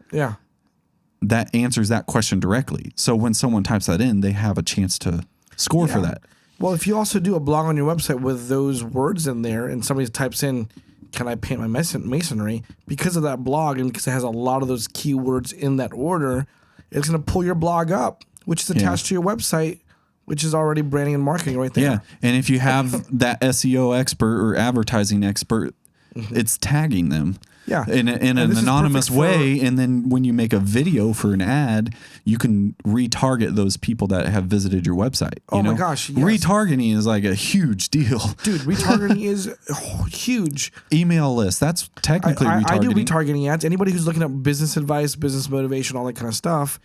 that answers that question directly. So when someone types that in, they have a chance to score for that. Well, if you also do a blog on your website with those words in there, and somebody types in, can I paint my masonry? Because of that blog, and because it has a lot of those keywords in that order, it's going to pull your blog up, which is attached to your website, which is already branding and marketing right there. Yeah. And if you have that SEO expert or advertising expert, it's tagging them. Yeah. In an anonymous way. And then when you make a video for an ad, you can retarget those people that have visited your website. Oh my gosh. Yes. Retargeting is like a huge deal. Dude, retargeting is huge. Email list. That's technically retargeting. I do retargeting ads. Anybody who's looking at business advice, business motivation, all that kind of stuff,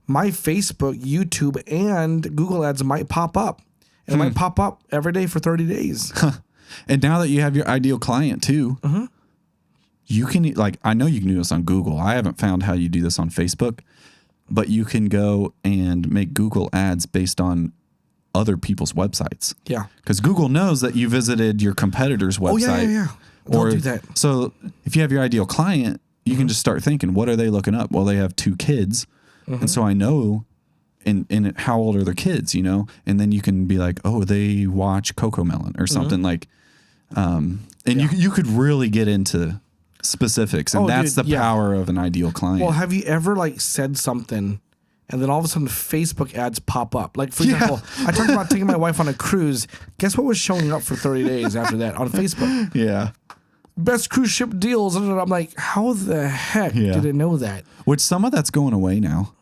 my Facebook, YouTube, and Google ads might pop up. And it might pop up every day for 30 days. And now that you have your ideal client too, you can, like, I know you can do this on Google. I haven't found how you do this on Facebook, but you can go and make Google ads based on other people's websites. Yeah. Because Google knows that you visited your competitor's website. Oh, yeah. Don't do that. So if you have your ideal client, you can just start thinking, what are they looking up? Well, they have 2 kids. And so I know in how old are their kids, you know? And then you can be like, oh, they watch Coco Melon or something like, and you could really get into specifics, and that's the power of an ideal client. Well, have you ever like said something and then all of a sudden Facebook ads pop up? Like, for example, I talked about taking my wife on a cruise. Guess what was showing up for 30 days after that on Facebook? Yeah. Best cruise ship deals. And I'm like, how the heck did it know that? Which some of that's going away now.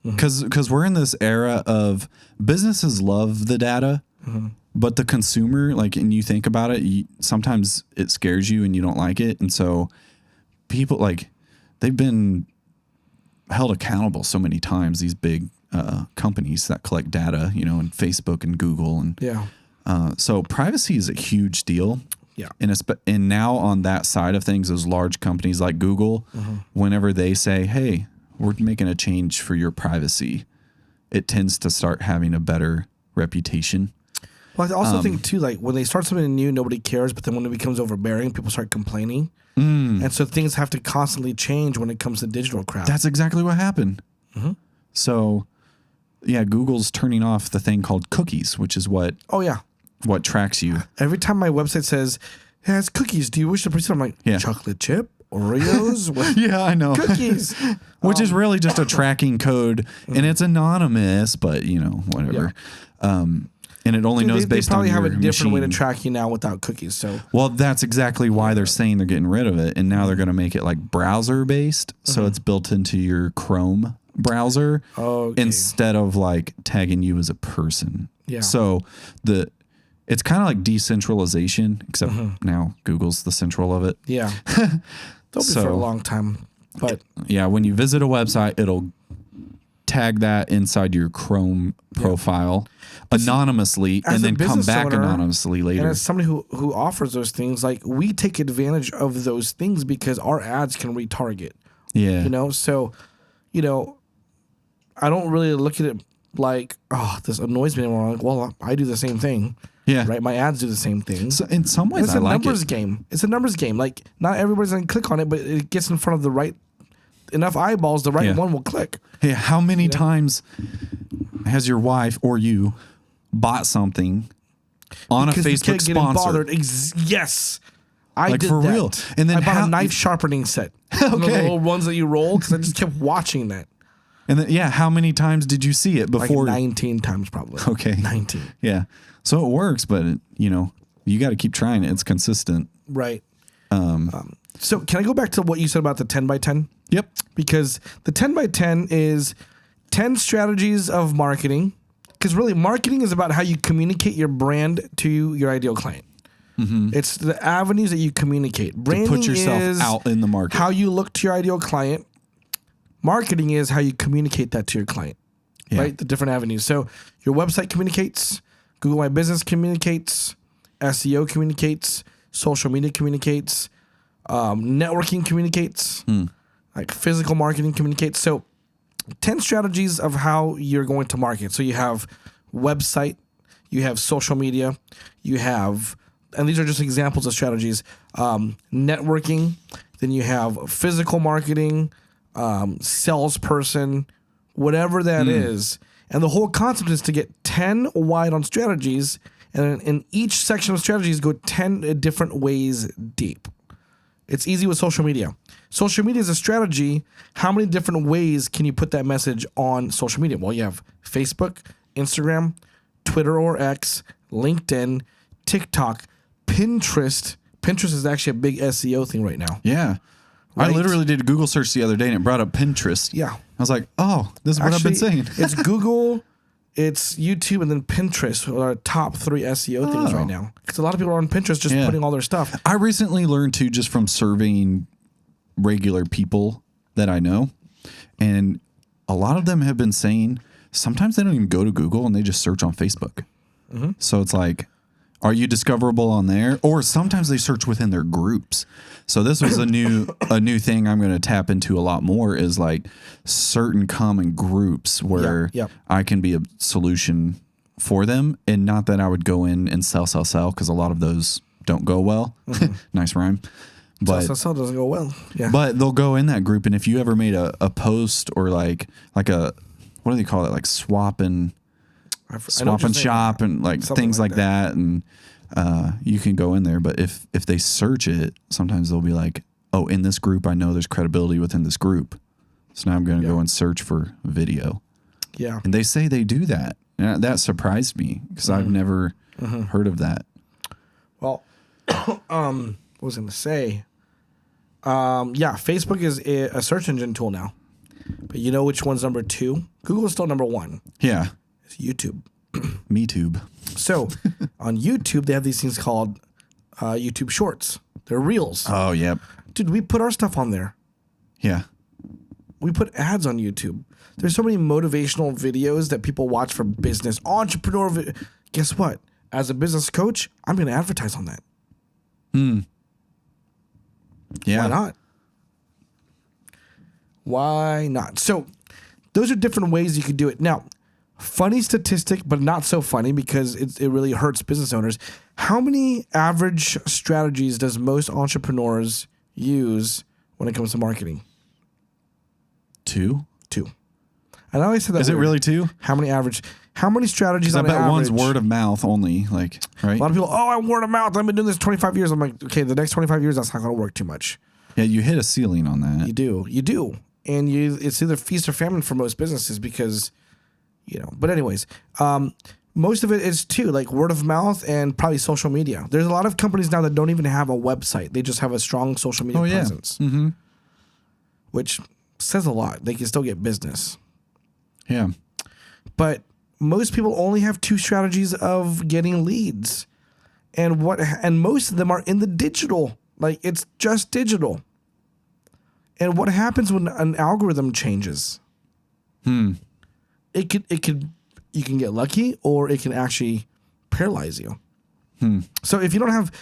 Because we're in this era of businesses love the data, but the consumer, like, and you think about it, sometimes it scares you and you don't like it. And so people, like, they've been held accountable so many times, these big companies that collect data, you know, and Facebook and Google. And so privacy is a huge deal. Yeah. And now on that side of things, those large companies like Google, whenever they say, hey, we're making a change for your privacy, it tends to start having a better reputation. Well, I also think too, like when they start something new, nobody cares. But then when it becomes overbearing, people start complaining. And so things have to constantly change when it comes to digital crap. That's exactly what happened. So Google's turning off the thing called cookies, which is what Oh yeah. tracks you. Every time my website says it has cookies, do you wish to proceed? I'm like, chocolate chip, Oreos, what? Yeah, I know. Cookies, Which is really just a tracking code, and it's anonymous, but whatever. And it only knows based on your They probably have a different way to machine. track you now without cookies. So Well, that's exactly why they're saying they're getting rid of it, and now they're going to make it like browser based, so it's built into your Chrome browser instead of like tagging you as a person. Yeah. So it's kind of like decentralization, except now Google's the central of it. yeah, they'll be for a long time. But Yeah, when you visit a website, it'll tag that inside your Chrome profile anonymously, and then come back owner, anonymously later. And as somebody who offers those things, like we take advantage of those things because our ads can retarget. Yeah. So, I don't really look at it like, oh, this annoys me anymore. I'm like, well, I do the same thing. Yeah. Right. My ads do the same thing. So in some ways, It's I a like numbers it. game. It's a numbers game. Like not everybody's gonna click on it, but it gets in front of the right enough eyeballs. The right one will click. Hey, how many times has your wife or you bought something on Because a we Facebook kept getting sponsor? bothered. Yes. I Like, did for that. real. And then I bought how- a knife sharpening set. The Okay. little ones that you roll because I just kept watching that. And then, how many times did you see it Like before? 19 times probably. Okay. 19. Yeah. So it works, but you got to keep trying it. It's consistent. Right. So can I go back to what you said about the 10 by 10? Yep. Because the 10 by 10 is 10 strategies of marketing. Because really, marketing is about how you communicate your brand to your ideal client. It's the avenues that you communicate. Branding Put yourself is out in the market. how you look to your ideal client. Marketing is how you communicate that to your client, right? The different avenues. So your website communicates, Google My Business communicates, SEO communicates, social media communicates, networking communicates, like physical marketing communicates. So 10 strategies of how you're going to market. So you have website, you have social media, you have, and these are just examples of strategies, networking, then you have physical marketing, salesperson, whatever that is. And the whole concept is to get 10 wide on strategies, and in each section of strategies go 10 different ways deep. It's easy with social media. Social media is a strategy. How many different ways can you put that message on social media? Well, you have Facebook, Instagram, Twitter or X, LinkedIn, TikTok, Pinterest. Pinterest is actually a big SEO thing right now. Yeah. Right? I literally did a Google search the other day and it brought up Pinterest. Yeah. I was like, oh, this is what I've been saying. It's Google, it's YouTube, and then Pinterest are our top 3 SEO things right now. Because a lot of people are on Pinterest just putting all their stuff. I recently learned too, just from surveying regular people that I know, and a lot of them have been saying sometimes they don't even go to Google and they just search on Facebook. So it's like, are you discoverable on there? Or sometimes they search within their groups. So this was a new thing I'm going to tap into a lot more, is like certain common groups where I can be a solution for them, and not that I would go in and sell, because a lot of those don't go well. Nice rhyme. But Sell doesn't go well. Yeah. But they'll go in that group, and if you ever made a post or like a, what do they call it? Like swap and shop and like Something things like that. And you can go in there, but if they search it, sometimes they'll be like, oh, in this group, I know there's credibility within this group. So now I'm going to go and search for video. Yeah. And they say they do that. And that surprised me because I've never heard of that. Well, what was I going to say? Facebook is a search engine tool now. But you know which one's number 2? Google's still number 1. Yeah. It's YouTube. MeTube. So on YouTube, they have these things called YouTube Shorts. They're Reels. Oh, yep. Dude, we put our stuff on there. Yeah. We put ads on YouTube. There's so many motivational videos that people watch for business. Guess what? As a business coach, I'm going to advertise on that. Yeah. Why not? Why not? So those are different ways you could do it. Now, funny statistic, but not so funny because it really hurts business owners. How many average strategies does most entrepreneurs use when it comes to marketing? 2? 2. I know I said that. Is it really 2? How many strategies on I bet average? one's word of mouth only, like, right? A lot of people, I'm word of mouth. I've been doing this 25 years. I'm like, okay, the next 25 years, that's not going to work too much. Yeah, you hit a ceiling on that. You do. And it's either feast or famine for most businesses because, but anyways, most of it is too, like word of mouth and probably social media. There's a lot of companies now that don't even have a website. They just have a strong social media presence, which says a lot. They can still get business. Yeah. But most people only have 2 strategies of getting leads. And most of them are in the digital. Like it's just digital. And what happens when an algorithm changes? It could you can get lucky or it can actually paralyze you. So if you don't have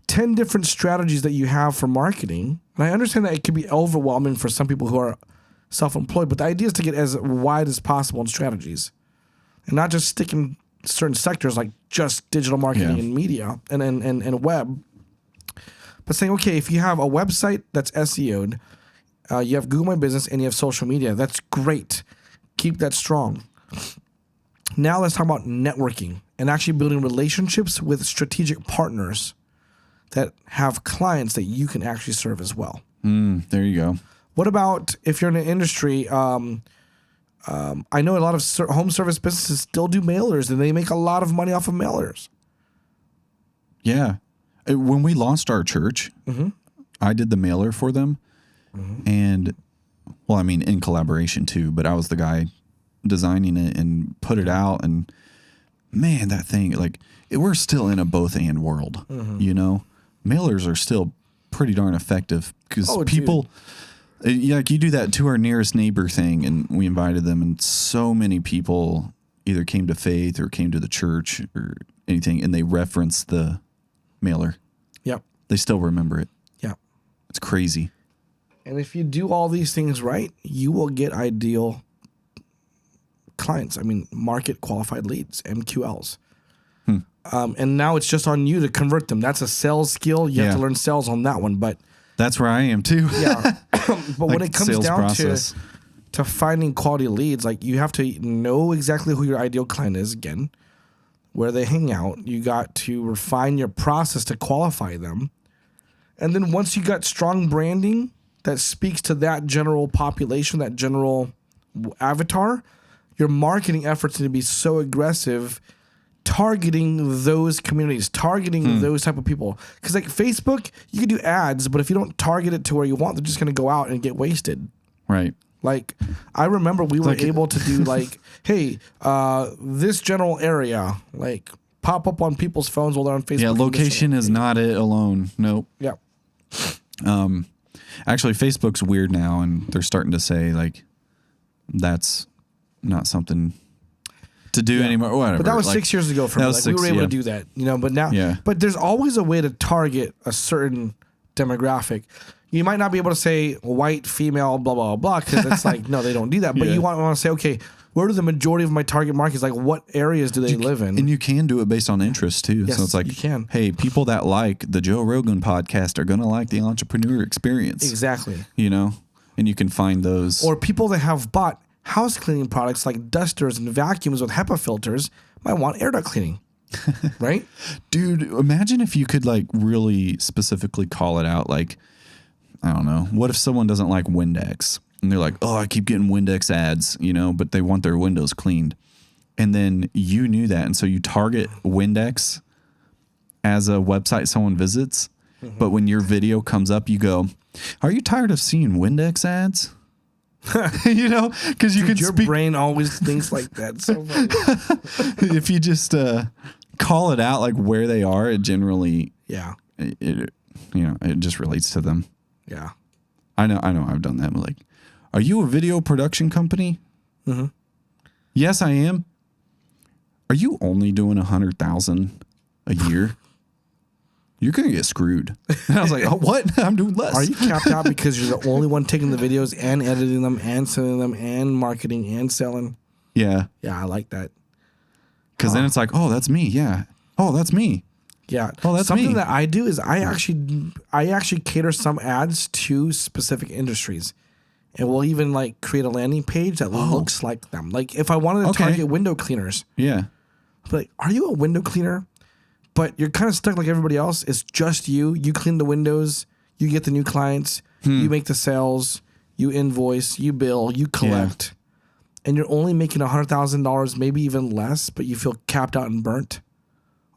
10 different strategies that you have for marketing, and I understand that it can be overwhelming for some people who are self-employed, but the idea is to get as wide as possible in strategies and not just stick in certain sectors like just digital marketing and media and web, but saying, okay, if you have a website that's SEO'd, you have Google My Business and you have social media, that's great. Keep that strong. Now let's talk about networking and actually building relationships with strategic partners that have clients that you can actually serve as well. There you go. What about if you're in an industry? I know a lot of home service businesses still do mailers, and they make a lot of money off of mailers. Yeah. When we launched our church, I did the mailer for them. And, well, I mean, in collaboration too, but I was the guy designing it and put it out. And, man, that thing, like, we're still in a both and world, Mailers are still pretty darn effective because people... Yeah, like you do that to our nearest neighbor thing, and we invited them, and so many people either came to faith or came to the church or anything, and they reference the mailer. Yep. They still remember it. Yeah. It's crazy. And if you do all these things right, you will get ideal clients. I mean, market qualified leads, MQLs. And now it's just on you to convert them. That's a sales skill. You have to learn sales on that one, but... That's where I am too. Yeah. But when it comes down process. to finding quality leads, like you have to know exactly who your ideal client is, again, where they hang out. You got to refine your process to qualify them. And then once you got strong branding that speaks to that general population, that general avatar, your marketing efforts need to be so aggressive, targeting those communities, targeting those type of people. Because like Facebook, you can do ads, but if you don't target it to where you want, they're just going to go out and get wasted. Right. Like I remember we were able to do like, hey, this general area, like pop up on people's phones while they're on Facebook. Yeah, location is not it alone. Nope. Yeah. Actually, Facebook's weird now, and they're starting to say like that's not something to do anymore. Whatever. But that was 6 years ago for me. Like we were able to do that, but now, but there's always a way to target a certain demographic. You might not be able to say white, female, blah, blah, blah, because it's like, no, they don't do that. But you want to say, okay, where do the majority of my target markets, like what areas do they live in? And you can do it based on interest too. Yes, so it's like, you can. Hey, people that like the Joe Rogan podcast are going to like the entrepreneur experience. Exactly. And you can find those. Or people that have bought house cleaning products like dusters and vacuums with HEPA filters might want air duct cleaning. Right? Dude, imagine if you could like really specifically call it out. Like, I don't know. What if someone doesn't like Windex and they're like, oh, I keep getting Windex ads, but they want their windows cleaned. And then you knew that. And so you target Windex as a website someone visits. But when your video comes up, you go, are you tired of seeing Windex ads? Because you can your brain always thinks like that. So funny. If you just call it out like where they are, it generally it just relates to them. Yeah, I know I've done that. I'm like, are you a video production company? Yes, I am. Are you only doing 100,000 a year? You're going to get screwed. And I was like, oh, what? I'm doing less. Are you capped out because you're the only one taking the videos and editing them and sending them and marketing and selling? Yeah. Yeah, I like that. Because then it's like, oh, that's me. Yeah. Oh, that's me. Yeah. Oh, that's something me. that I do is I actually cater some ads to specific industries. and we'll even like create a landing page that looks like them. Like if I wanted to target window cleaners, Yeah. I'd be like, are you a window cleaner? But you're kind of stuck like everybody else. It's just you. You clean the windows. You get the new clients. You make the sales. You invoice. You bill. You collect. And you're only making $100,000, maybe even less, but you feel capped out and burnt.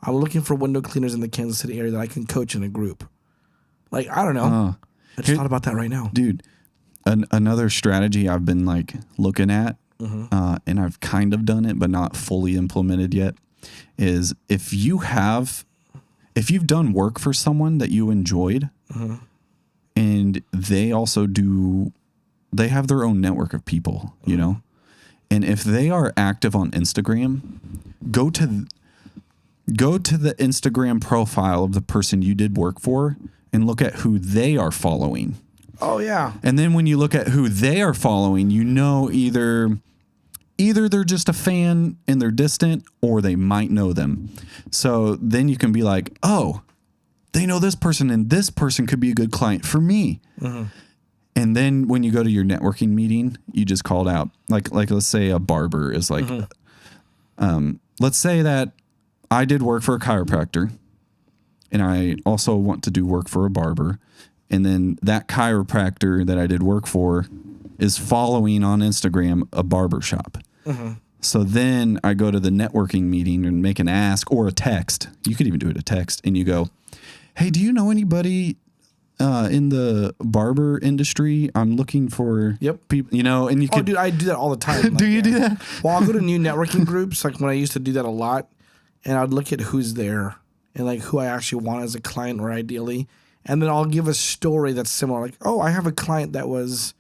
I'm looking for window cleaners in the Kansas City area that I can coach in a group. Like, I don't know. I just thought about that right now. Dude, another strategy I've been like looking at, and I've kind of done it, but not fully implemented yet, is if you've done work for someone that you enjoyed, and they have their own network of people, you know? And if they are active on Instagram, go to the Instagram profile of the person you did work for and look at who they are following. Oh, yeah. And then when you look at who they are following, you know either they're just a fan and they're distant, or they might know them. So then you can be like, oh, they know this person, and this person could be a good client for me. And then when you go to your networking meeting, you just called out, like let's say a barber is like, let's say that I did work for a chiropractor, and I also want to do work for a barber. And then that chiropractor that I did work for is following on Instagram a barber shop. So then I go to the networking meeting and make an ask or a text. You could even do it a text, and you go, hey, do you know anybody in the barber industry? I'm looking for people, you know, and you dude, I do that all the time. Like, do you do that? Well, I'll go to new networking groups, like when I used to do that a lot, and I'd look at who's there and like who I actually want as a client or ideally. And then I'll give a story that's similar. Like, oh, I have a client that was,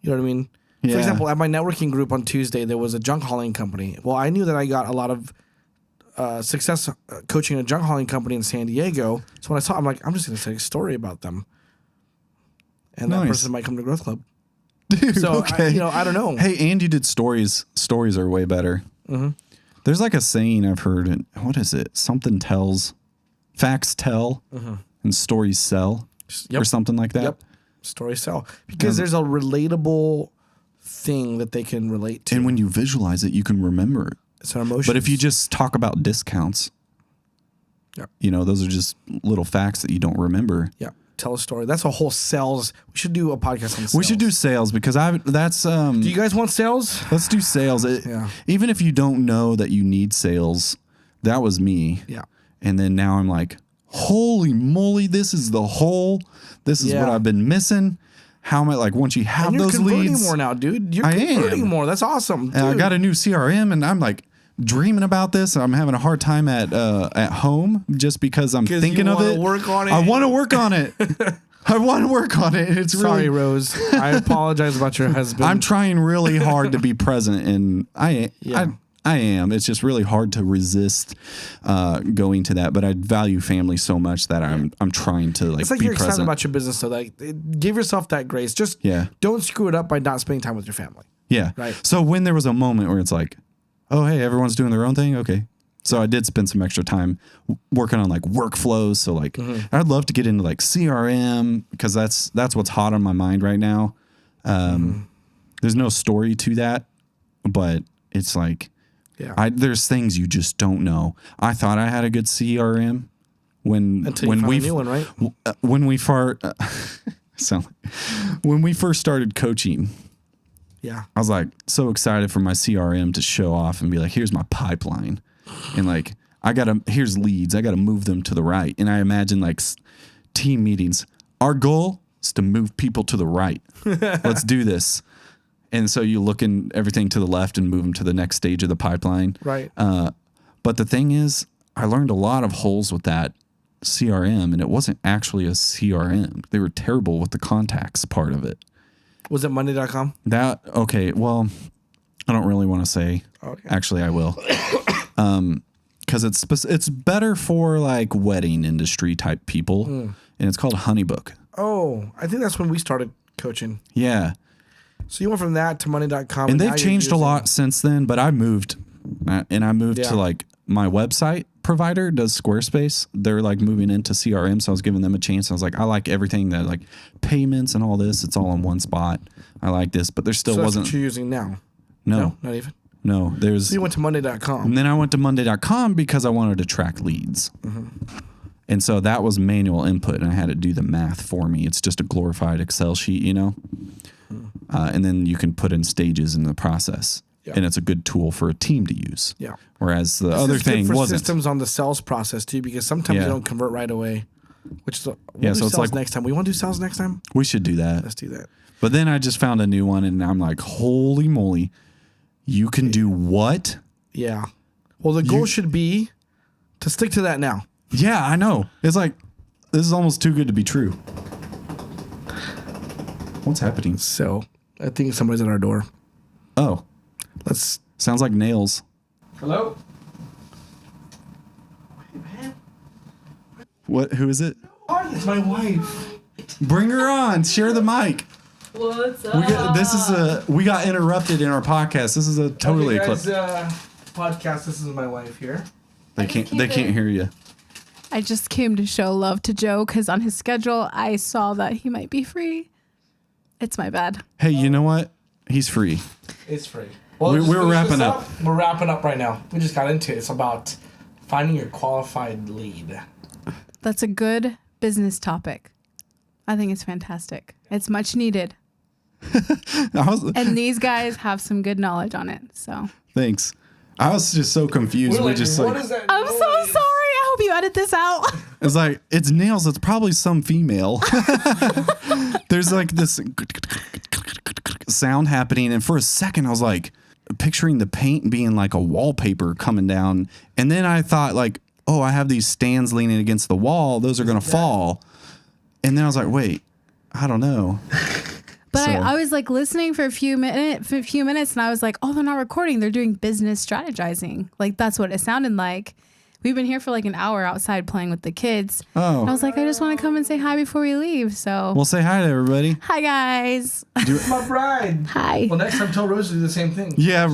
you know what I mean? Yeah. For example, at my networking group on Tuesday, there was a junk hauling company. Well, I knew that I got a lot of success coaching a junk hauling company in San Diego. So when I saw it, I'm like, I'm just going to say a story about them. And that person might come to Growth Club. Dude, so, okay. I don't know. Hey, and you did stories. Stories are way better. There's like a saying I've heard. And what is it? Something tells. Facts tell. And stories sell. Or something like that. Yep. Stories sell. Because there's a relatable thing that they can relate to. And when you visualize it, you can remember it. It's an emotion. But if you just talk about discounts, you know, those are just little facts that you don't remember. Yeah. Tell a story. That's a whole sales. We should do a podcast on sales. We should do sales because that's. Do you guys want sales? Let's do sales. Even if you don't know that you need sales, that was me. Yeah. And then now I'm like, holy moly, this is the hole. This is what I've been missing. How am I, like, once you have and those leads. You're converting more now, dude. You're converting more. That's awesome. And I got a new CRM, and I'm like dreaming about this. I'm having a hard time at home just because I'm thinking of it. Work on it. I want to work on it. I want to work on it. It's Sorry, Rose. I apologize about your husband. I'm trying really hard to be present, and I am. It's just really hard to resist going to that. But I value family so much that I'm trying to like. It's like be you're present. excited about your business, so like give yourself that grace. Just don't screw it up by not spending time with your family. Yeah. Right. So when there was a moment where it's like, oh hey, everyone's doing their own thing. Okay. So I did spend some extra time working on like workflows. So like I'd love to get into like CRM because that's what's hot on my mind right now. There's no story to that, but it's like. Yeah. There's things you just don't know. I thought I had a good CRM when we new one, right? When we first started coaching. Yeah. I was like so excited for my CRM to show off and be like, here's my pipeline. And like here's leads. I got to move them to the right. And I imagine like team meetings. Our goal is to move people to the right. Let's do this. And so you look in everything to the left and move them to the next stage of the pipeline. Right. But the thing is, I learned a lot of holes with that CRM, and it wasn't actually a CRM. They were terrible with the contacts part of it. Was it Monday.com? Okay, well, I don't really want to say. Okay. Actually, I will. Because it's better for like wedding industry type people, and it's called Honeybook. Oh, I think that's when we started coaching. Yeah. So you went from that to money.com. And they've changed a lot since then, but I moved to like my website provider does Squarespace. They're like moving into CRM. So I was giving them a chance. I was like, I like everything that like payments and all this. It's all in one spot. I like this, but there still So that's wasn't. what you're using now? No, not even. no, there's. So you went to Monday.com. And then I went to Monday.com because I wanted to track leads. And so that was manual input, and I had to do the math for me. It's just a glorified Excel sheet, you know? And then you can put in stages in the process. Yeah. And it's a good tool for a team to use. Yeah. Whereas the This other is good thing for wasn't. systems on the sales process too, because sometimes Yeah. they don't convert right away. Which is we'll Yeah, do so it's sales like- next time. We want to do sales next time? We should do that. Let's do that. But then I just found a new one, and I'm like, holy moly. You can do what? Yeah. Well, the goal should be to stick to that now. Yeah, I know. It's like, this is almost too good to be true. What's happening? So I think somebody's at our door. Oh, Let's. sounds like nails. Hello? What? Who is it? Oh, it's my wife. Bring her on. Share the mic. What's up? We got interrupted in our podcast. This is a totally okay, clip. guys, podcast. This is my wife here. They can't hear you. I just came to show love to Joe because on his schedule, I saw that he might be free. It's my bad. Hey, you know what? He's free. It's free. Well, We- just we're finish wrapping this up. We're wrapping up right now. We just got into it. It's about finding your qualified lead. That's a good business topic. I think it's fantastic. It's much needed. And these guys have some good knowledge on it. So Thanks. I was just so confused. We're We just what like, is that I'm so sorry. I hope you edit this out. it's like, it's nails. It's probably some female. There's like this sound happening. And for a second, I was like picturing the paint being like a wallpaper coming down. And then I thought like, oh, I have these stands leaning against the wall. Those are going to fall. And then I was like, wait, I don't know. But So- I was like listening for a few minutes, and I was like, oh, they're not recording. They're doing business strategizing. Like that's what it sounded like. We've been here for like an hour outside playing with the kids. Oh. And I was like, I just want to come and say hi before we leave. So Well, say hi to everybody. hi guys. My bride. Hi. Well, next time tell Rose to do the same thing. Yeah,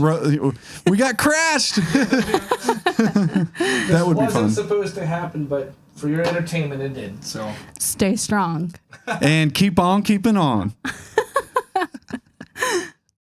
we got crashed. That would be fun. Wasn't supposed to happen, but for your entertainment, it did. So Stay strong. And keep on keeping on.